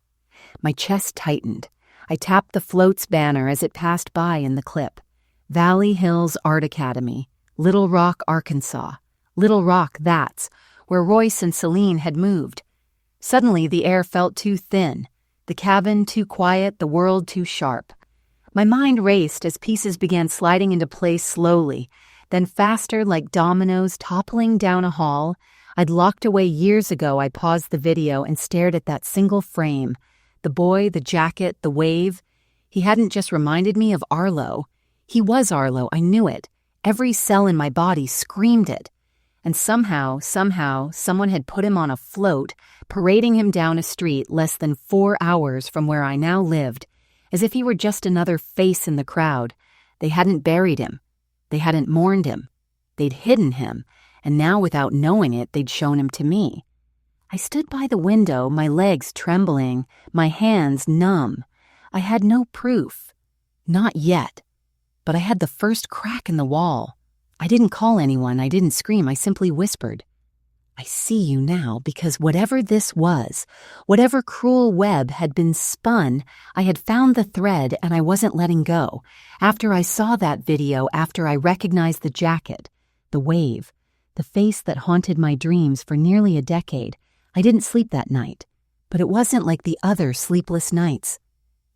My chest tightened. I tapped the floats banner as it passed by in the clip. Valley Hills Art Academy, Little Rock, Arkansas. Little Rock, that's where Royce and Celine had moved. Suddenly, the air felt too thin, the cabin too quiet, the world too sharp. My mind raced as pieces began sliding into place slowly, then faster like dominoes toppling down a hall. I'd locked away years ago. I paused the video and stared at that single frame. The boy, the jacket, the wave. He hadn't just reminded me of Arlo. He was Arlo, I knew it. Every cell in my body screamed it. And somehow, someone had put him on a float, parading him down a street less than 4 hours from where I now lived, as if he were just another face in the crowd. They hadn't buried him. They hadn't mourned him. They'd hidden him, and now without knowing it, they'd shown him to me. I stood by the window, my legs trembling, my hands numb. I had no proof. Not yet. But I had the first crack in the wall. I didn't call anyone, I didn't scream, I simply whispered. I see you now because whatever this was, whatever cruel web had been spun, I had found the thread and I wasn't letting go. After I saw that video, after I recognized the jacket, the wave, the face that haunted my dreams for nearly a decade, I didn't sleep that night. But it wasn't like the other sleepless nights.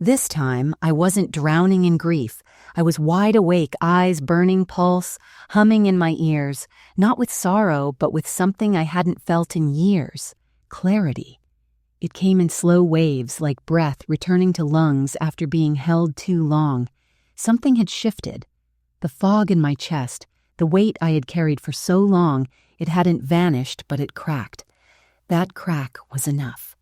This time, I wasn't drowning in grief. I was wide awake, eyes burning, pulse, humming in my ears, not with sorrow, but with something I hadn't felt in years, clarity. It came in slow waves, like breath returning to lungs after being held too long. Something had shifted. The fog in my chest, the weight I had carried for so long, it hadn't vanished, but it cracked. That crack was enough.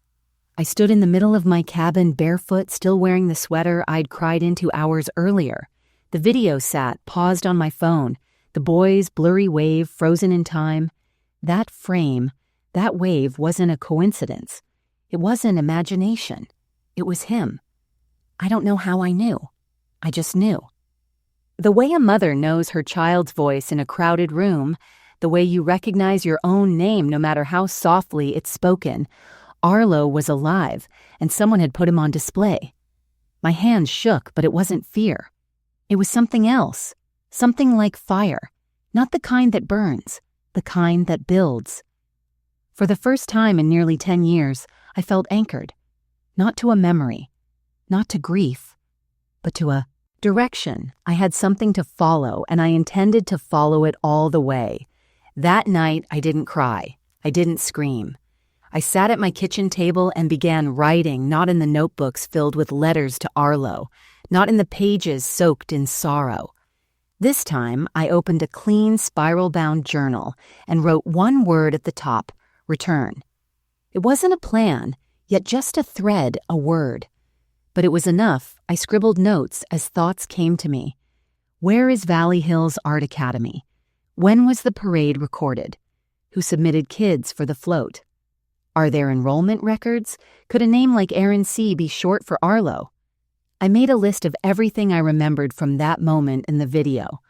I stood in the middle of my cabin, barefoot, still wearing the sweater I'd cried into hours earlier. The video sat, paused on my phone, the boy's blurry wave frozen in time. That frame, that wave wasn't a coincidence. It wasn't imagination. It was him. I don't know how I knew. I just knew. The way a mother knows her child's voice in a crowded room, the way you recognize your own name no matter how softly it's spoken, Arlo was alive, and someone had put him on display. My hands shook, but it wasn't fear. It was something else, something like fire, not the kind that burns, the kind that builds. For the first time in nearly 10 years, I felt anchored, not to a memory, not to grief, but to a direction. I had something to follow, and I intended to follow it all the way. That night, I didn't cry. I didn't scream. I sat at my kitchen table and began writing, not in the notebooks filled with letters to Arlo, not in the pages soaked in sorrow. This time, I opened a clean, spiral-bound journal and wrote one word at the top, return. It wasn't a plan, yet just a thread, a word. But it was enough. I scribbled notes as thoughts came to me. Where is Valley Hills Art Academy? When was the parade recorded? Who submitted kids for the float? Are there enrollment records? Could a name like Aaron C. be short for Arlo? I made a list of everything I remembered from that moment in the video.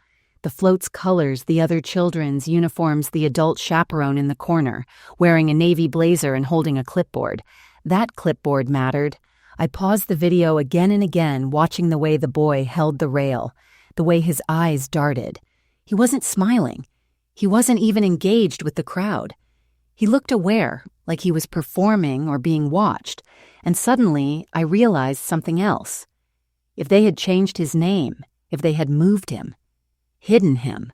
The float's colors, the other children's uniforms, the adult chaperone in the corner, wearing a navy blazer and holding a clipboard. That clipboard mattered. I paused the video again and again, watching the way the boy held the rail, the way his eyes darted. He wasn't smiling. He wasn't even engaged with the crowd. He looked aware, like he was performing or being watched, and suddenly I realized something else. If they had changed his name, if they had moved him, hidden him,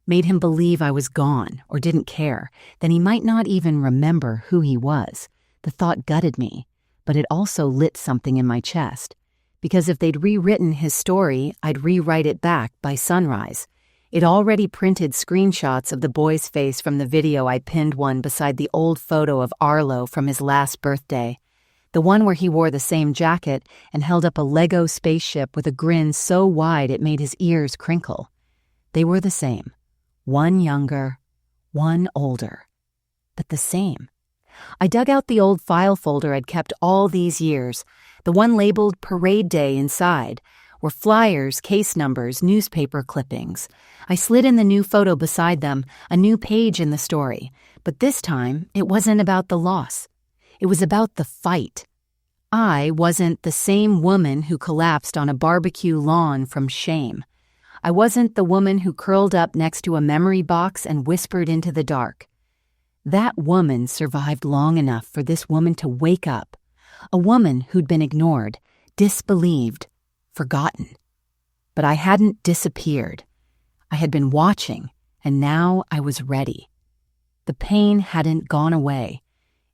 made him believe I was gone or didn't care, then he might not even remember who he was. The thought gutted me, but it also lit something in my chest. Because if they'd rewritten his story, I'd rewrite it back by sunrise. It already printed screenshots of the boy's face from the video. I pinned one beside the old photo of Arlo from his last birthday, the one where he wore the same jacket and held up a Lego spaceship with a grin so wide it made his ears crinkle. They were the same, one younger, one older, but the same. I dug out the old file folder I'd kept all these years, the one labeled Parade Day inside, were flyers, case numbers, newspaper clippings. I slid in the new photo beside them, a new page in the story. But this time, it wasn't about the loss. It was about the fight. I wasn't the same woman who collapsed on a barbecue lawn from shame. I wasn't the woman who curled up next to a memory box and whispered into the dark. That woman survived long enough for this woman to wake up. A woman who'd been ignored, disbelieved, forgotten. But I hadn't disappeared. I had been watching, and now I was ready. The pain hadn't gone away.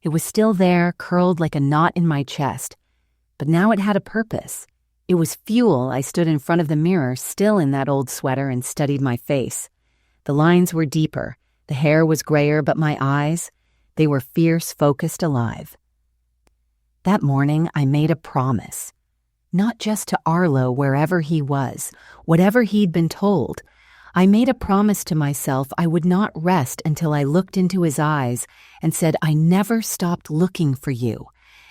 It was still there, curled like a knot in my chest. But now it had a purpose. It was fuel. I stood in front of the mirror, still in that old sweater, and studied my face. The lines were deeper, The hair was grayer, but my eyes, they were fierce, focused, alive. That morning, I made a promise. Not just to Arlo, wherever he was, whatever he'd been told. I made a promise to myself I would not rest until I looked into his eyes and said I never stopped looking for you.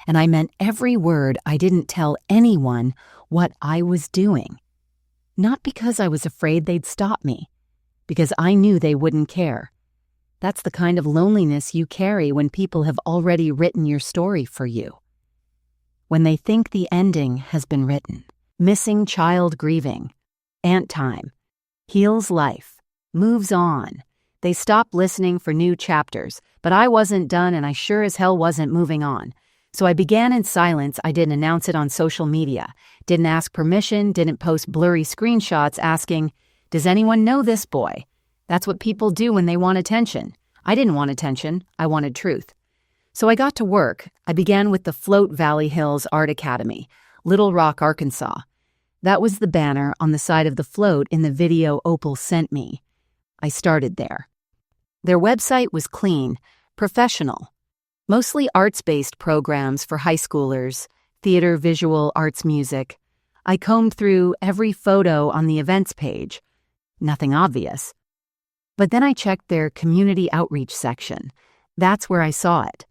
And I meant every word. I didn't tell anyone what I was doing. Not because I was afraid they'd stop me, because I knew they wouldn't care. That's the kind of loneliness you carry when people have already written your story for you. When they think the ending has been written. Missing child grieving. Ant time. Heals life. Moves on. They stop listening for new chapters, but I wasn't done and I sure as hell wasn't moving on. So I began in silence. I didn't announce it on social media. Didn't ask permission, didn't post blurry screenshots asking, "Does anyone know this boy?" That's what people do when they want attention. I didn't want attention. I wanted truth. So I got to work. I began with the Float Valley Hills Art Academy, Little Rock, Arkansas. That was the banner on the side of the float in the video Opal sent me. I started there. Their website was clean, professional. Mostly arts-based programs for high schoolers, theater, visual, arts, music. I combed through every photo on the events page. Nothing obvious. But then I checked their community outreach section. That's where I saw it.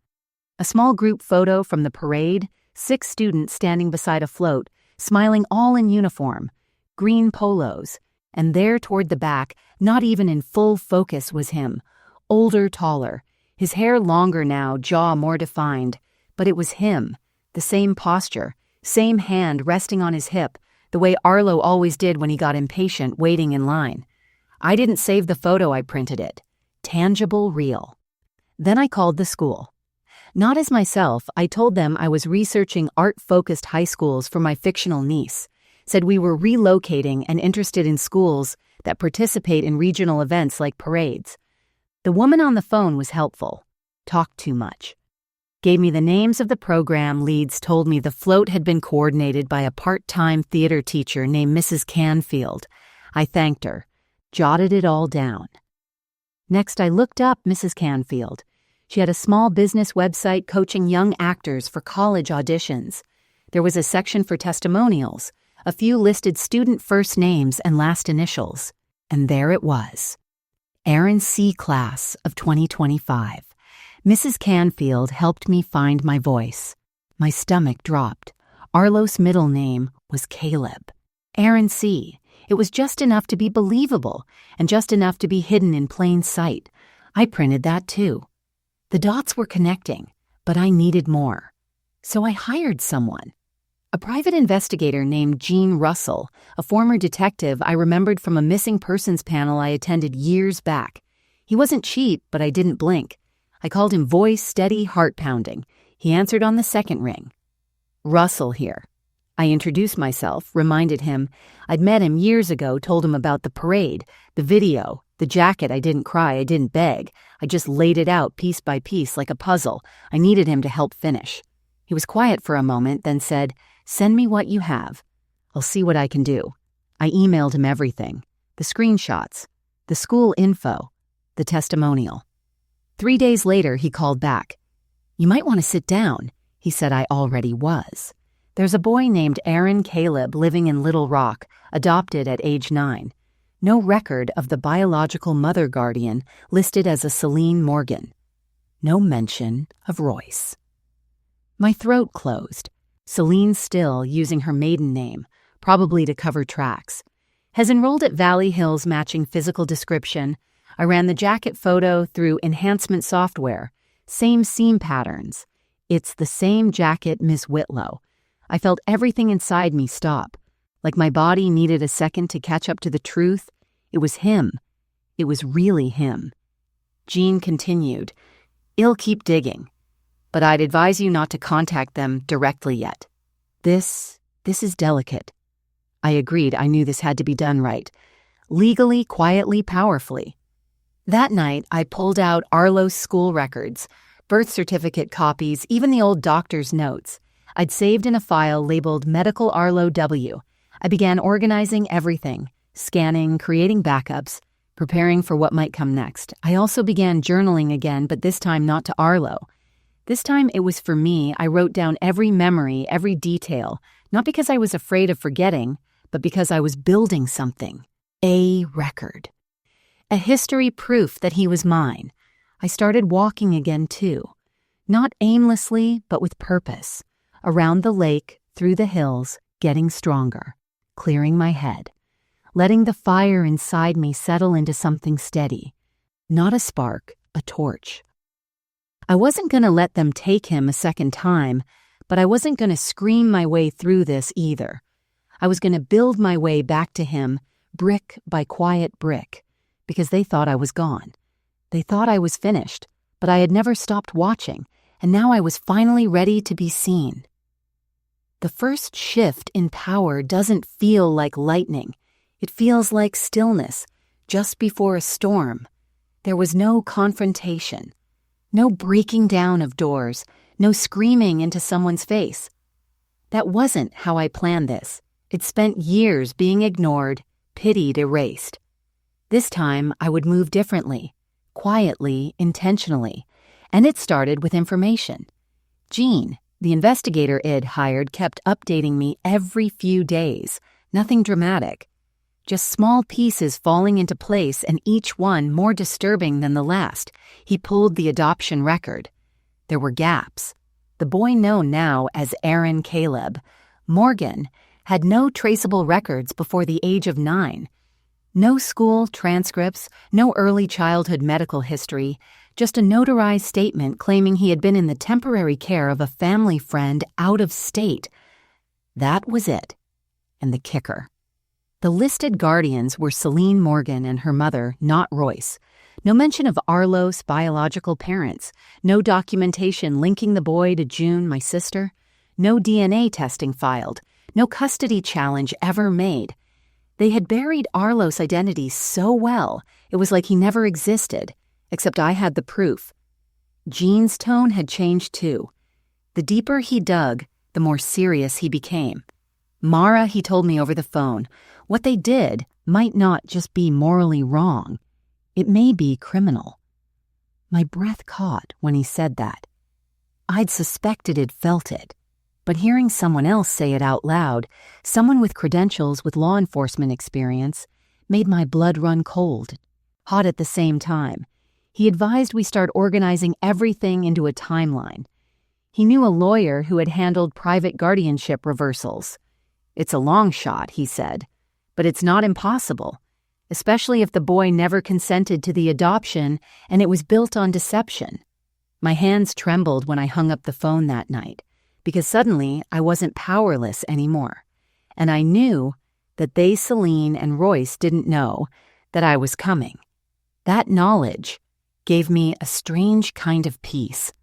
A small group photo from the parade, 6 students standing beside a float, smiling all in uniform, green polos, and there toward the back, not even in full focus, was him, older, taller, his hair longer now, jaw more defined, but it was him, the same posture, same hand resting on his hip, the way Arlo always did when he got impatient waiting in line. I didn't save the photo, I printed it. Tangible, real. Then I called the school. Not as myself, I told them I was researching art-focused high schools for my fictional niece, said we were relocating and interested in schools that participate in regional events like parades. The woman on the phone was helpful, talked too much. Gave me the names of the program leads, told me the float had been coordinated by a part-time theater teacher named Mrs. Canfield. I thanked her, jotted it all down. Next, I looked up Mrs. Canfield. She had a small business website coaching young actors for college auditions. There was a section for testimonials. A few listed student first names and last initials. And there it was. Aaron C. Class of 2025. Mrs. Canfield helped me find my voice. My stomach dropped. Arlo's middle name was Caleb. Aaron C. It was just enough to be believable and just enough to be hidden in plain sight. I printed that too. The dots were connecting, but I needed more. So I hired someone. A private investigator named Gene Russell, a former detective I remembered from a missing persons panel I attended years back. He wasn't cheap, but I didn't blink. I called him voice steady, heart pounding. He answered on the second ring. Russell here. I introduced myself, reminded him I'd met him years ago, told him about the parade, the video, the jacket. I didn't cry, I didn't beg. I just laid it out piece by piece like a puzzle. I needed him to help finish. He was quiet for a moment, then said, "Send me what you have. I'll see what I can do." I emailed him everything. The screenshots, the school info, the testimonial. 3 days later, he called back. "You might want to sit down," he said. I already was. There's a boy named Aaron Caleb living in Little Rock, adopted at age 9. No record of the biological mother guardian listed as a Celine Morgan. No mention of Royce. My throat closed. Celine still using her maiden name, probably to cover tracks. Has enrolled at Valley Hills matching physical description. I ran the jacket photo through enhancement software. Same seam patterns. It's the same jacket, Miss Whitlow. I felt everything inside me stop, like my body needed a second to catch up to the truth. It was him. It was really him. Jean continued, "I'll keep digging, but I'd advise you not to contact them directly yet. This is delicate." I agreed. I knew this had to be done right. Legally, quietly, powerfully. That night, I pulled out Arlo's school records, birth certificate copies, even the old doctor's notes. I'd saved in a file labeled Medical Arlo W. I began organizing everything, scanning, creating backups, preparing for what might come next. I also began journaling again, but this time not to Arlo. This time it was for me. I wrote down every memory, every detail, not because I was afraid of forgetting, but because I was building something. A record. A history proof that he was mine. I started walking again too. Not aimlessly, but with purpose. Around the lake, through the hills, getting stronger. Clearing my head. Letting the fire inside me settle into something steady. Not a spark, a torch. I wasn't going to let them take him a second time, but I wasn't going to scream my way through this either. I was going to build my way back to him, brick by quiet brick, because they thought I was gone. They thought I was finished, but I had never stopped watching, and now I was finally ready to be seen. The first shift in power doesn't feel like lightning. It feels like stillness, just before a storm. There was no confrontation. No breaking down of doors, no screaming into someone's face. That wasn't how I planned this. It spent years being ignored, pitied, erased. This time, I would move differently, quietly, intentionally, and it started with information. Jean, the investigator Id hired, kept updating me every few days. Nothing dramatic. Just small pieces falling into place and each one more disturbing than the last. He pulled the adoption record. There were gaps. The boy known now as Aaron Caleb, Morgan, had no traceable records before the age of 9. No school transcripts, no early childhood medical history, just a notarized statement claiming he had been in the temporary care of a family friend out of state. That was it. And the kicker. The listed guardians were Celine Morgan and her mother, not Royce. No mention of Arlo's biological parents. No documentation linking the boy to June, my sister. No DNA testing filed. No custody challenge ever made. They had buried Arlo's identity so well, it was like he never existed, except I had the proof. Jean's tone had changed too. The deeper he dug, the more serious he became. Mara, he told me over the phone, what they did might not just be morally wrong. It may be criminal. My breath caught when he said that. I'd suspected it, felt it. But hearing someone else say it out loud, someone with credentials with law enforcement experience, made my blood run cold, hot at the same time. He advised we start organizing everything into a timeline. He knew a lawyer who had handled private guardianship reversals. It's a long shot, he said, but it's not impossible, especially if the boy never consented to the adoption and it was built on deception. My hands trembled when I hung up the phone that night, because suddenly I wasn't powerless anymore. And I knew that they, Celine and Royce, didn't know that I was coming. That knowledge gave me a strange kind of peace.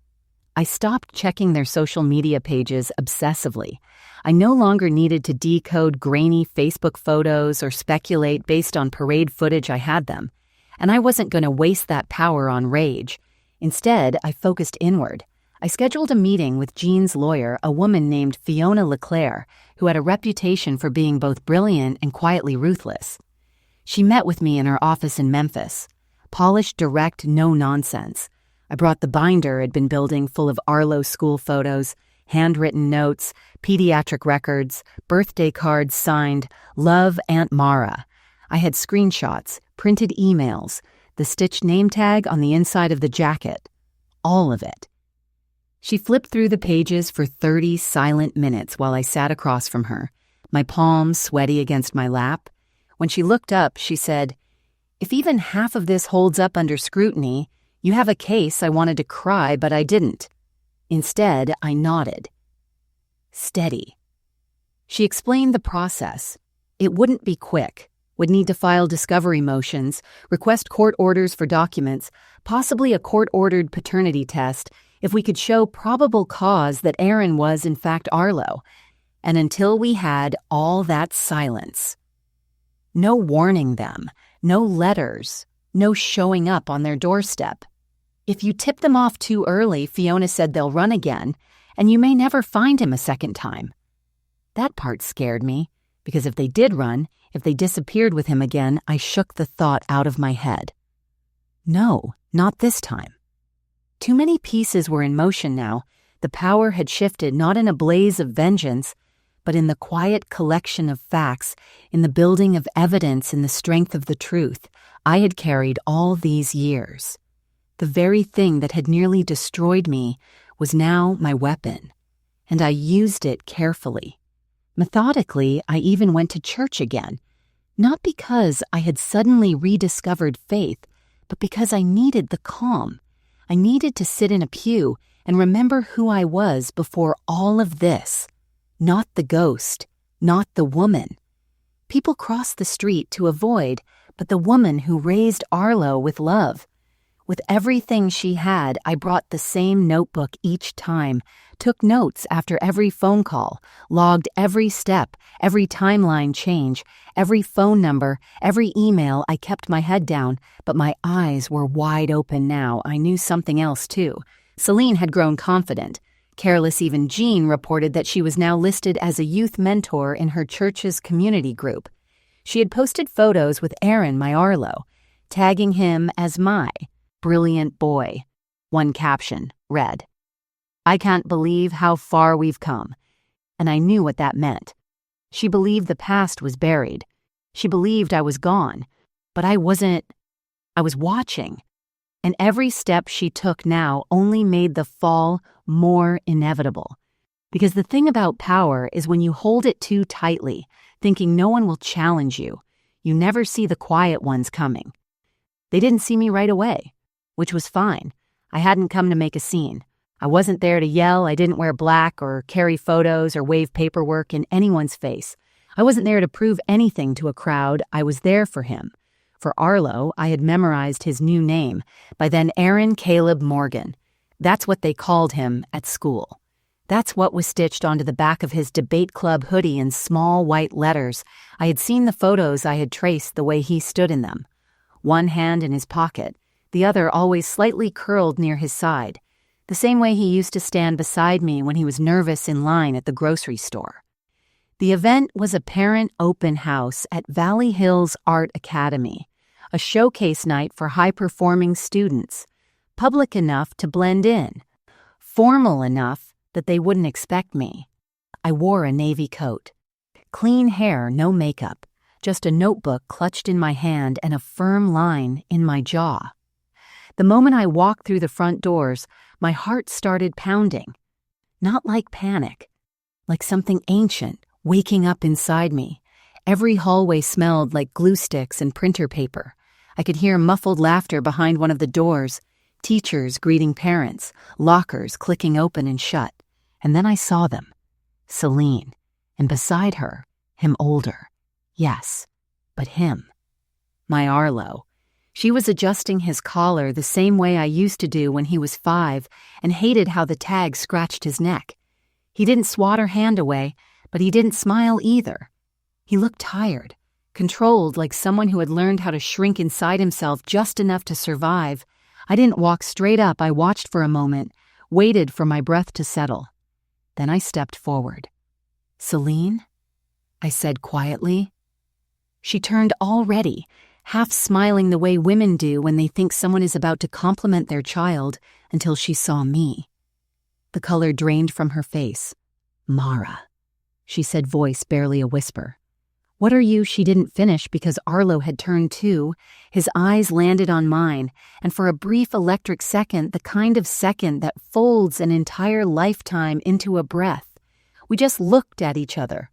I stopped checking their social media pages obsessively. I no longer needed to decode grainy Facebook photos or speculate based on parade footage I had them. And I wasn't going to waste that power on rage. Instead, I focused inward. I scheduled a meeting with Jean's lawyer, a woman named Fiona LeClaire, who had a reputation for being both brilliant and quietly ruthless. She met with me in her office in Memphis. Polished, direct, no nonsense. I brought the binder I'd been building full of Arlo school photos, handwritten notes, pediatric records, birthday cards signed, "Love, Aunt Mara." I had screenshots, printed emails, the stitched name tag on the inside of the jacket. All of it. She flipped through the pages for 30 silent minutes while I sat across from her, my palms sweaty against my lap. When she looked up, she said, "If even half of this holds up under scrutiny, you have a case." I wanted to cry, but I didn't. Instead, I nodded. Steady. She explained the process. It wouldn't be quick. Would need to file discovery motions, request court orders for documents, possibly a court-ordered paternity test, if we could show probable cause that Aaron was in fact Arlo. And until we had all that silence. No warning them, no letters, no showing up on their doorstep. If you tip them off too early, Fiona said, they'll run again, and you may never find him a second time. That part scared me, because if they did run, if they disappeared with him again, I shook the thought out of my head. No, not this time. Too many pieces were in motion now. The power had shifted not in a blaze of vengeance, but in the quiet collection of facts, in the building of evidence, in the strength of the truth I had carried all these years. The very thing that had nearly destroyed me was now my weapon, and I used it carefully. Methodically, I even went to church again, not because I had suddenly rediscovered faith, but because I needed the calm. I needed to sit in a pew and remember who I was before all of this. Not the ghost, not the woman. People crossed the street to avoid, but the woman who raised Arlo with love. With everything she had, I brought the same notebook each time, took notes after every phone call, logged every step, every timeline change, every phone number, every email. I kept my head down, but my eyes were wide open now. I knew something else, too. Celine had grown confident. Careless even Jean reported that she was now listed as a youth mentor in her church's community group. She had posted photos with Aaron, my Arlo, tagging him as my brilliant boy. One caption read, "I can't believe how far we've come." And I knew what that meant. She believed the past was buried. She believed I was gone. But I wasn't. I was watching. And every step she took now only made the fall more inevitable. Because the thing about power is when you hold it too tightly, thinking no one will challenge you, you never see the quiet ones coming. They didn't see me right away, which was fine. I hadn't come to make a scene. I wasn't there to yell. I didn't wear black or carry photos or wave paperwork in anyone's face. I wasn't there to prove anything to a crowd. I was there for him. For Arlo, I had memorized his new name, by then Aaron Caleb Morgan. That's what they called him at school. That's what was stitched onto the back of his debate club hoodie in small white letters. I had seen the photos I had traced the way he stood in them. One hand in his pocket, the other always slightly curled near his side, the same way he used to stand beside me when he was nervous in line at the grocery store. The event was a parent open house at Valley Hills Art Academy, a showcase night for high-performing students, public enough to blend in, formal enough that they wouldn't expect me. I wore a navy coat. Clean hair, no makeup, just a notebook clutched in my hand and a firm line in my jaw. The moment I walked through the front doors, my heart started pounding. Not like panic, like something ancient waking up inside me. Every hallway smelled like glue sticks and printer paper. I could hear muffled laughter behind one of the doors, teachers greeting parents, lockers clicking open and shut. And then I saw them. Celine, and beside her, him older. Yes, but him. My Arlo. She was adjusting his collar the same way I used to do when he was 5 and hated how the tag scratched his neck. He didn't swat her hand away, but he didn't smile either. He looked tired, controlled like someone who had learned how to shrink inside himself just enough to survive. I didn't walk straight up. I watched for a moment, waited for my breath to settle. Then I stepped forward. "Celine?" I said quietly. She turned already, half smiling the way women do when they think someone is about to compliment their child, until she saw me. The color drained from her face. "Mara," she said, voice barely a whisper. "What are you?" She didn't finish because Arlo had turned too. His eyes landed on mine, and for a brief electric second, the kind of second that folds an entire lifetime into a breath, we just looked at each other.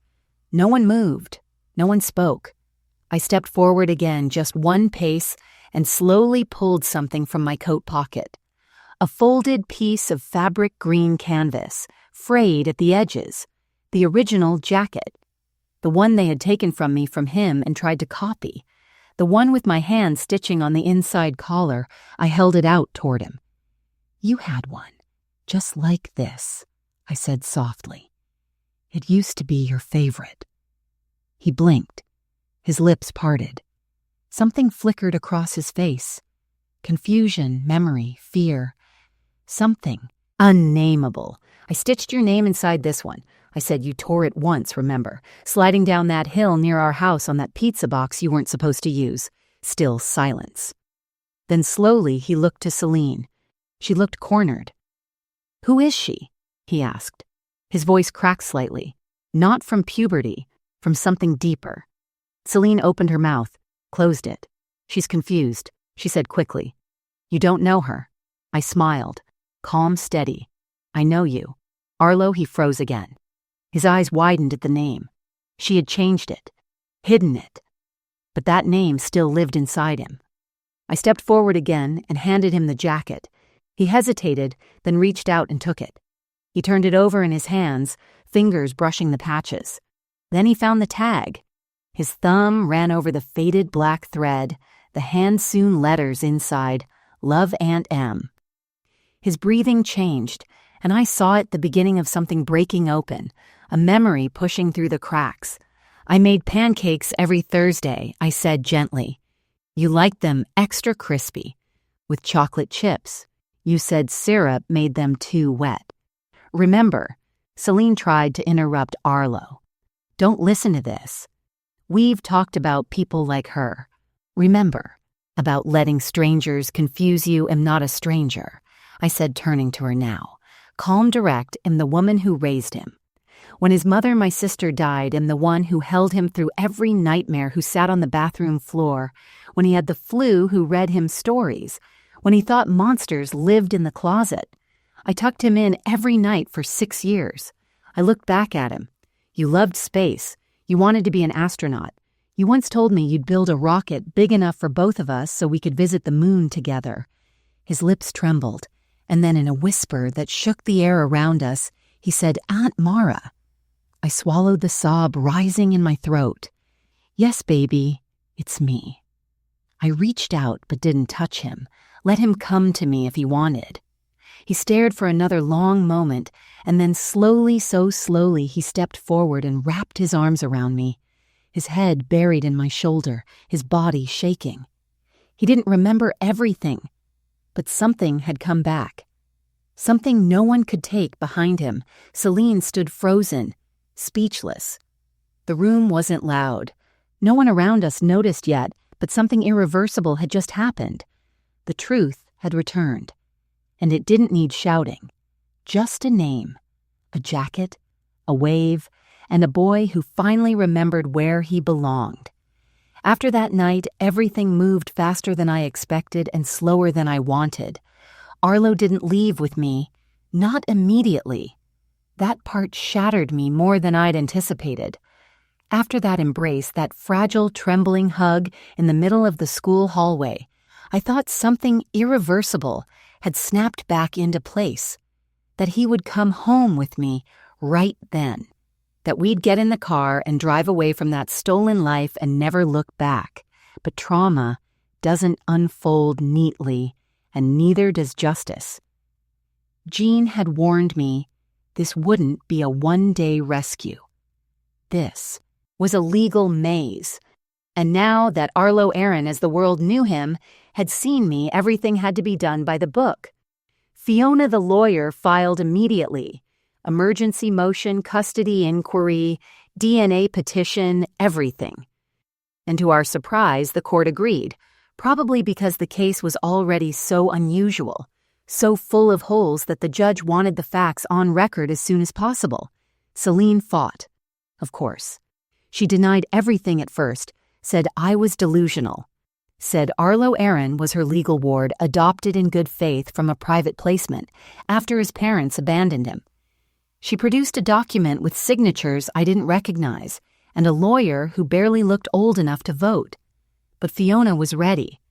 No one moved. No one spoke. I stepped forward again, just one pace, and slowly pulled something from my coat pocket. A folded piece of fabric green canvas, frayed at the edges. The original jacket. The one they had taken from me from him and tried to copy. The one with my hand stitching on the inside collar. I held it out toward him. "You had one, just like this," I said softly. "It used to be your favorite." He blinked. His lips parted. Something flickered across his face. Confusion, memory, fear. Something unnameable. "I stitched your name inside this one. I said, "You tore it once, remember? Sliding down that hill near our house on that pizza box you weren't supposed to use." Still silence. Then slowly he looked to Celine. She looked cornered. "Who is she?" he asked. His voice cracked slightly. Not from puberty, from something deeper. Celine opened her mouth, closed it. "She's confused," she said quickly. "You don't know her." I smiled, calm, steady. "I know you." Arlo, he froze again. His eyes widened at the name. She had changed it, hidden it. But that name still lived inside him. I stepped forward again and handed him the jacket. He hesitated, then reached out and took it. He turned it over in his hands, fingers brushing the patches. Then he found the tag. His thumb ran over the faded black thread, the hand-sewn letters inside, "Love Aunt M." His breathing changed, and I saw it the beginning of something breaking open, a memory pushing through the cracks. "I made pancakes every Thursday," I said gently. "You liked them extra crispy, with chocolate chips. You said syrup made them too wet." "Remember," Celine tried to interrupt Arlo. "Don't listen to this. We've talked about people like her. Remember, about letting strangers confuse you. Am not a stranger," I said, turning to her now. "Calm, direct, am the woman who raised him. When his mother, my sister, died, am the one who held him through every nightmare, who sat on the bathroom floor. When he had the flu, who read him stories. When he thought monsters lived in the closet. I tucked him in every night for 6 years. I looked back at him. You loved space. You wanted to be an astronaut. You once told me you'd build a rocket big enough for both of us so we could visit the moon together." His lips trembled, and then in a whisper that shook the air around us, he said, "Aunt Mara." I swallowed the sob rising in my throat. "Yes, baby, it's me." I reached out but didn't touch him, let him come to me if he wanted. He stared for another long moment, and then slowly, so slowly, he stepped forward and wrapped his arms around me, his head buried in my shoulder, his body shaking. He didn't remember everything, but something had come back. Something no one could take behind him. Celine stood frozen, speechless. The room wasn't loud. No one around us noticed yet, but something irreversible had just happened. The truth had returned. And it didn't need shouting. Just a name, a jacket, a wave, and a boy who finally remembered where he belonged. After that night, everything moved faster than I expected and slower than I wanted. Arlo didn't leave with me, not immediately. That part shattered me more than I'd anticipated. After that embrace, that fragile, trembling hug in the middle of the school hallway, I thought something irreversible had snapped back into place, that he would come home with me right then, that we'd get in the car and drive away from that stolen life and never look back. But trauma doesn't unfold neatly, and neither does justice. Jean had warned me this wouldn't be a one-day rescue. This was a legal maze. And now that Arlo Aaron, as the world knew him, had seen me, everything had to be done by the book. Fiona the lawyer filed immediately. Emergency motion, custody inquiry, DNA petition, everything. And to our surprise, the court agreed, probably because the case was already so unusual, so full of holes that the judge wanted the facts on record as soon as possible. Celine fought, of course. She denied everything at first, said I was delusional, said Arlo Aaron was her legal ward, adopted in good faith from a private placement after his parents abandoned him. She produced a document with signatures I didn't recognize and a lawyer who barely looked old enough to vote. But Fiona was ready.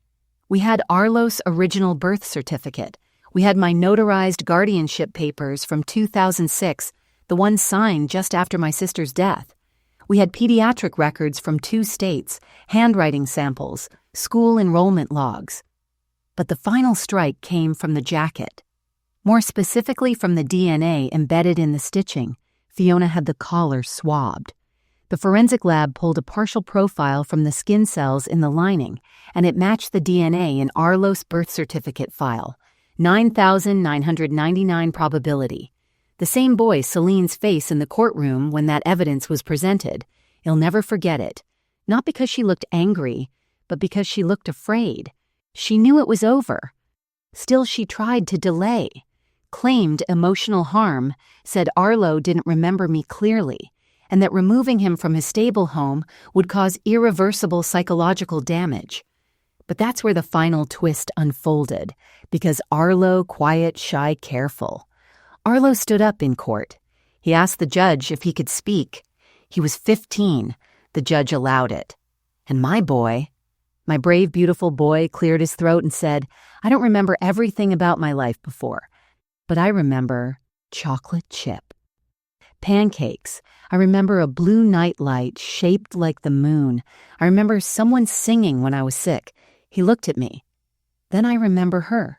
We had Arlo's original birth certificate. We had my notarized guardianship papers from 2006, the one signed just after my sister's death. We had pediatric records from 2 states, handwriting samples, school enrollment logs. But the final strike came from the jacket. More specifically from the DNA embedded in the stitching. Fiona had the collar swabbed. The forensic lab pulled a partial profile from the skin cells in the lining, and it matched the DNA in Arlo's birth certificate file. 9,999 probability. The same boy Celine's face in the courtroom when that evidence was presented. He'll never forget it. Not because she looked angry, but because she looked afraid. She knew it was over. Still, she tried to delay. Claimed emotional harm, said Arlo didn't remember me clearly, and that removing him from his stable home would cause irreversible psychological damage. But that's where the final twist unfolded, because Arlo, quiet, shy, careful. Arlo stood up in court. He asked the judge if he could speak. He was 15. The judge allowed it. And my brave, beautiful boy, cleared his throat and said, "I don't remember everything about my life before, but I remember chocolate chip. Pancakes. I remember a blue nightlight shaped like the moon. I remember someone singing when I was sick. He looked at me. Then I remember her.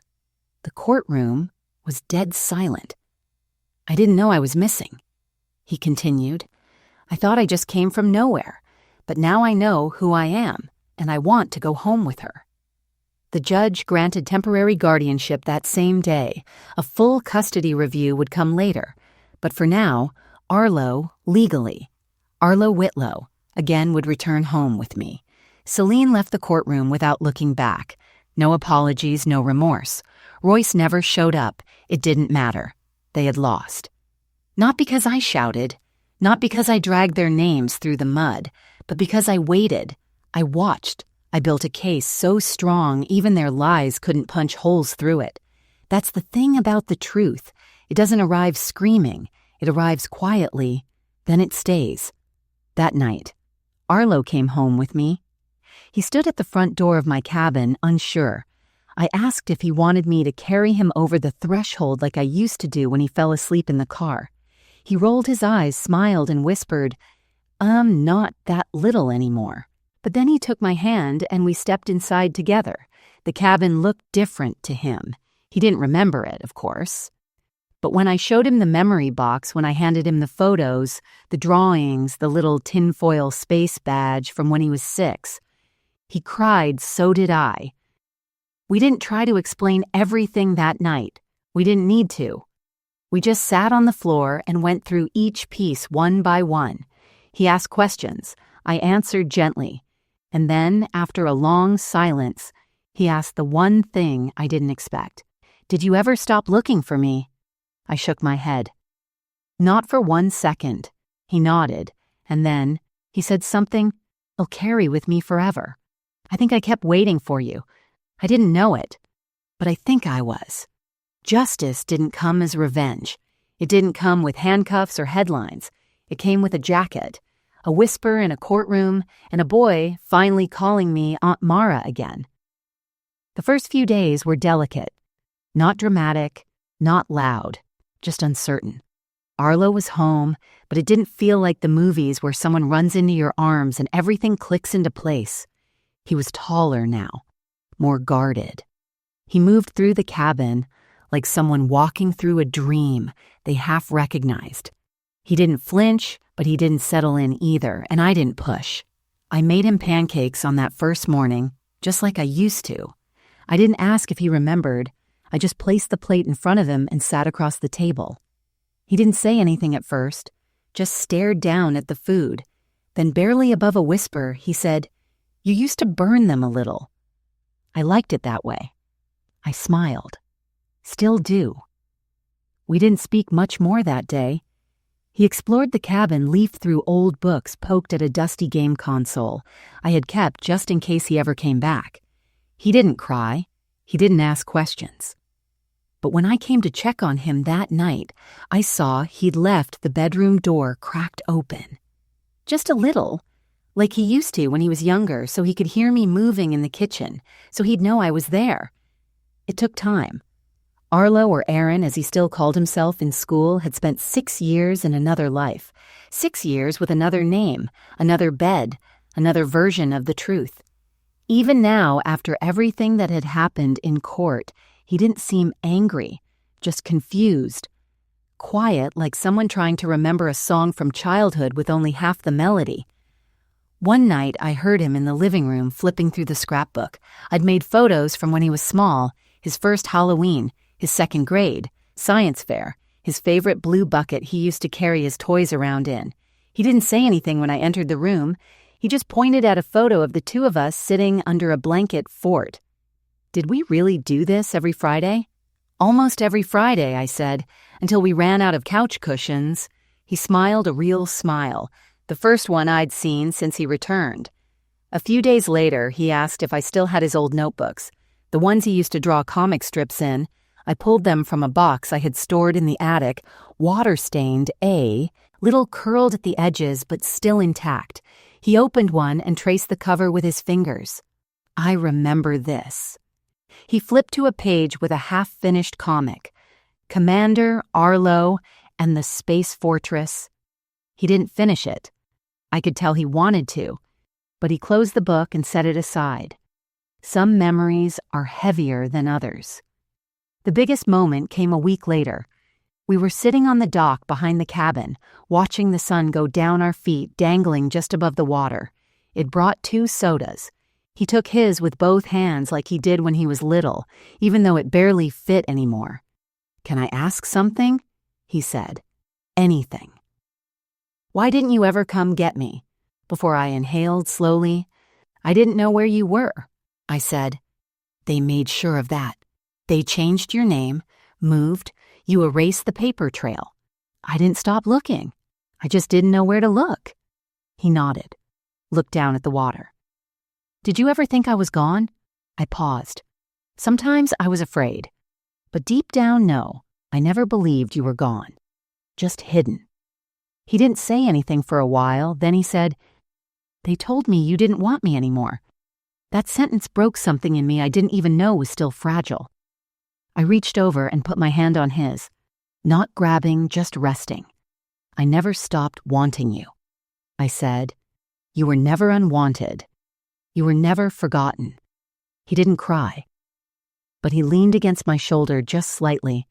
The courtroom was dead silent. I didn't know I was missing." He continued, "I thought I just came from nowhere, but now I know who I am, and I want to go home with her." The judge granted temporary guardianship that same day. A full custody review would come later. But for now, Arlo, legally, Arlo Whitlow, again would return home with me. Celine left the courtroom without looking back. No apologies, no remorse. Royce never showed up. It didn't matter. They had lost. Not because I shouted, not because I dragged their names through the mud, but because I waited. I watched. I built a case so strong even their lies couldn't punch holes through it. That's the thing about the truth. It doesn't arrive screaming. It arrives quietly, then it stays. That night, Arlo came home with me. He stood at the front door of my cabin, unsure. I asked if he wanted me to carry him over the threshold like I used to do when he fell asleep in the car. He rolled his eyes, smiled, and whispered, "I'm not that little anymore." But then he took my hand and we stepped inside together. The cabin looked different to him. He didn't remember it, of course. But when I showed him the memory box, when I handed him the photos, the drawings, the little tinfoil space badge from when he was 6, he cried, so did I. We didn't try to explain everything that night. We didn't need to. We just sat on the floor and went through each piece one by one. He asked questions. I answered gently. And then, after a long silence, he asked the one thing I didn't expect. "Did you ever stop looking for me?" I shook my head. "Not for 1 second." He nodded, and then he said something I'll carry with me forever. "I think I kept waiting for you. I didn't know it, but I think I was." Justice didn't come as revenge. It didn't come with handcuffs or headlines. It came with a jacket, a whisper in a courtroom, and a boy finally calling me Aunt Mara again. The first few days were delicate, not dramatic, not loud, just uncertain. Arlo was home, but it didn't feel like the movies where someone runs into your arms and everything clicks into place. He was taller now, more guarded. He moved through the cabin like someone walking through a dream they half recognized. He didn't flinch, but he didn't settle in either, and I didn't push. I made him pancakes on that first morning, just like I used to. I didn't ask if he remembered. I just placed the plate in front of him and sat across the table. He didn't say anything at first, just stared down at the food. Then, barely above a whisper, he said, "You used to burn them a little." I liked it that way. I smiled. Still do. We didn't speak much more that day. He explored the cabin, leafed through old books, poked at a dusty game console I had kept just in case he ever came back. He didn't cry. He didn't ask questions. But when I came to check on him that night, I saw he'd left the bedroom door cracked open. Just a little, like he used to when he was younger, so he could hear me moving in the kitchen, so he'd know I was there. It took time. Arlo, or Aaron, as he still called himself in school, had spent 6 years in another life. 6 years with another name, another bed, another version of the truth. Even now, after everything that had happened in court, he didn't seem angry, just confused. Quiet, like someone trying to remember a song from childhood with only half the melody. One night, I heard him in the living room flipping through the scrapbook. I'd made photos from when he was small, his first Halloween, his 2nd grade, science fair. his favorite blue bucket he used to carry his toys around in. He didn't say anything when I entered the room. He just pointed at a photo of the two of us sitting under a blanket fort. Did we really do this every Friday? Almost every Friday, I said, until we ran out of couch cushions. He smiled a real smile, the first one I'd seen since he returned. A few days later, he asked if I still had his old notebooks, the ones he used to draw comic strips in. I pulled them from a box I had stored in the attic, water-stained, little curled at the edges but still intact. He opened one and traced the cover with his fingers. I remember this. He flipped to a page with a half-finished comic, Commander Arlo and the Space Fortress. He didn't finish it. I could tell he wanted to, but he closed the book and set it aside. Some memories are heavier than others. The biggest moment came a week later. We were sitting on the dock behind the cabin, watching the sun go down our feet, dangling just above the water. It brought 2 sodas. He took his with both hands like he did when he was little, even though it barely fit anymore. "Can I ask something?" he said. "Anything." "Why didn't you ever come get me?" Before I inhaled slowly, "I didn't know where you were," I said. "They made sure of that. They changed your name, moved, you erased the paper trail. I didn't stop looking. I just didn't know where to look." He nodded, looked down at the water. "Did you ever think I was gone?" I paused. "Sometimes I was afraid. But deep down, no, I never believed you were gone. Just hidden." He didn't say anything for a while, then he said, "They told me you didn't want me anymore." That sentence broke something in me I didn't even know was still fragile. I reached over and put my hand on his, not grabbing, just resting. "I never stopped wanting you," I said. "You were never unwanted. You were never forgotten." He didn't cry, but he leaned against my shoulder just slightly,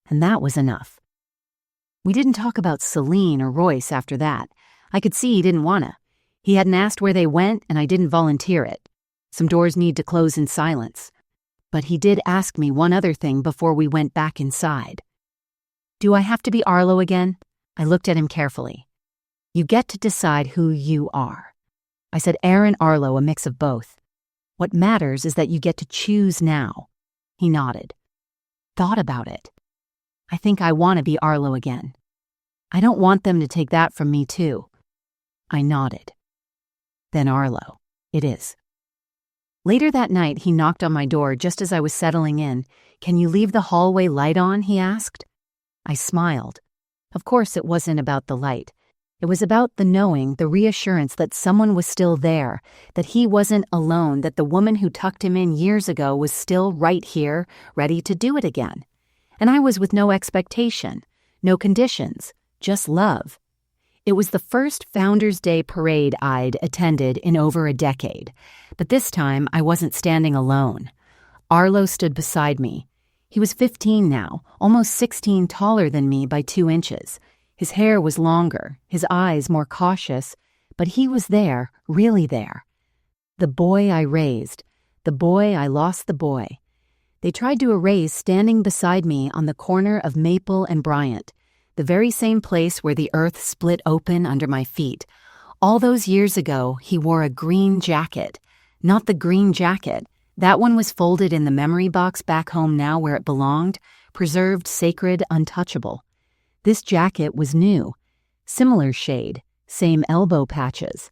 and that was enough. We didn't talk about Celine or Royce after that. I could see he didn't wanna. He hadn't asked where they went, and I didn't volunteer it. Some doors need to close in silence. But he did ask me one other thing before we went back inside. "Do I have to be Arlo again?" I looked at him carefully. "You get to decide who you are." I said Aaron Arlo, a mix of both. "What matters is that you get to choose now." He nodded. Thought about it. "I think I want to be Arlo again. I don't want them to take that from me too." I nodded. "Then Arlo, it is." Later that night, he knocked on my door just as I was settling in. "Can you leave the hallway light on?" he asked. I smiled. Of course it wasn't about the light. It was about the knowing, the reassurance that someone was still there, that he wasn't alone, that the woman who tucked him in years ago was still right here, ready to do it again. And I was with no expectation, no conditions, just love. It was the first Founders Day parade I'd attended in over a decade, but this time I wasn't standing alone. Arlo stood beside me. He was 15 now, almost 16 taller than me by 2 inches. His hair was longer, his eyes more cautious, but he was there, really there. The boy I raised, the boy I lost the boy. They tried to erase standing beside me on the corner of Maple and Bryant, the very same place where the earth split open under my feet. All those years ago, he wore a green jacket. Not the green jacket. That one was folded in the memory box back home now where it belonged, preserved, sacred, untouchable. This jacket was new. Similar shade, same elbow patches.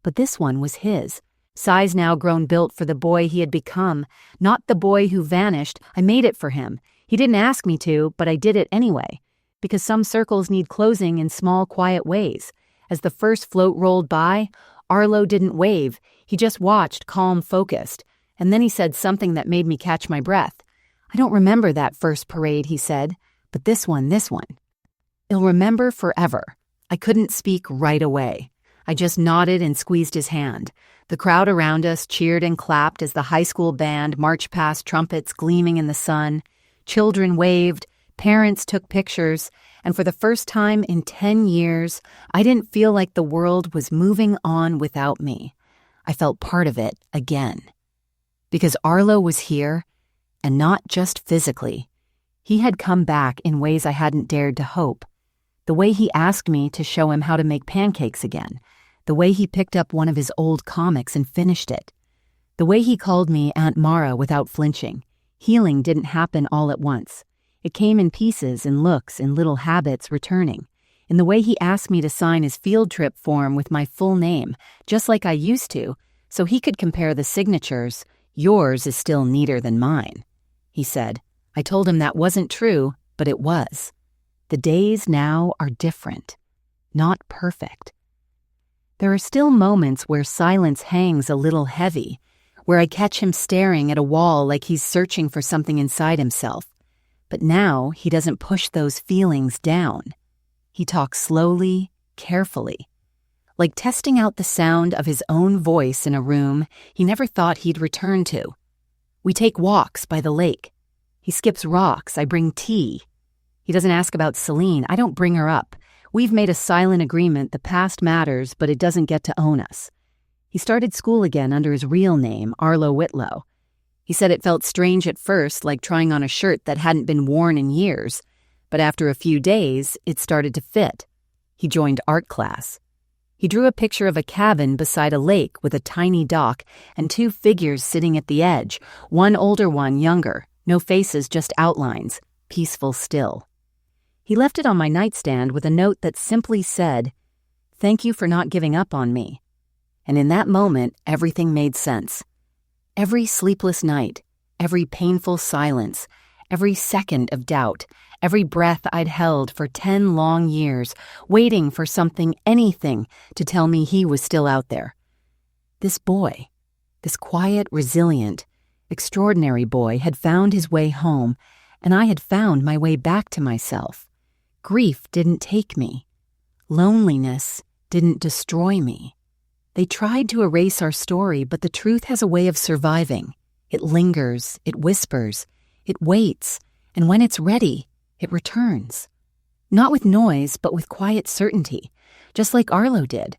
But this one was his. Size now grown built for the boy he had become, not the boy who vanished. I made it for him. He didn't ask me to, but I did it anyway. Because some circles need closing in small, quiet ways. As the first float rolled by, Arlo didn't wave. He just watched, calm, focused. And then he said something that made me catch my breath. "I don't remember that first parade," he said, "but this one. He'll remember forever." I couldn't speak right away. I just nodded and squeezed his hand. The crowd around us cheered and clapped as the high school band marched past, trumpets gleaming in the sun. Children waved, parents took pictures, and for the first time in 10 years, I didn't feel like the world was moving on without me. I felt part of it again. Because Arlo was here, and not just physically. He had come back in ways I hadn't dared to hope. The way he asked me to show him how to make pancakes again. The way he picked up one of his old comics and finished it. The way he called me Aunt Mara without flinching. Healing didn't happen all at once. It came in pieces, in looks, in little habits returning. In the way he asked me to sign his field trip form with my full name, just like I used to, so he could compare the signatures. Yours is still neater than mine, he said. I told him that wasn't true, but it was. The days now are different. Not perfect. There are still moments where silence hangs a little heavy, where I catch him staring at a wall like he's searching for something inside himself. But now he doesn't push those feelings down. He talks slowly, carefully, like testing out the sound of his own voice in a room he never thought he'd return to. We take walks by the lake. He skips rocks, I bring tea. He doesn't ask about Celine, I don't bring her up. We've made a silent agreement the past matters, but it doesn't get to own us. He started school again under his real name, Arlo Whitlow. He said it felt strange at first, like trying on a shirt that hadn't been worn in years, but after a few days, it started to fit. He joined art class. He drew a picture of a cabin beside a lake with a tiny dock and two figures sitting at the edge, one older, one younger, no faces, just outlines, peaceful still. He left it on my nightstand with a note that simply said, "Thank you for not giving up on me." And in that moment, everything made sense. Every sleepless night, every painful silence, every second of doubt, every breath I'd held for 10 long years, waiting for something, anything, to tell me he was still out there. This boy, this quiet, resilient, extraordinary boy had found his way home, and I had found my way back to myself. Grief didn't take me. Loneliness didn't destroy me. They tried to erase our story, but the truth has a way of surviving. It lingers, it whispers, it waits, and when it's ready, it returns. Not with noise, but with quiet certainty, just like Arlo did.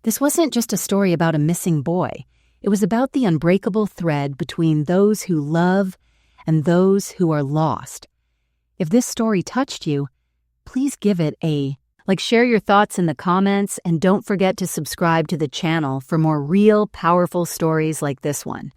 This wasn't just a story about a missing boy. It was about the unbreakable thread between those who love and those who are lost. If this story touched you, please give it a like. Share your thoughts in the comments, and don't forget to subscribe to the channel for more real, powerful stories like this one.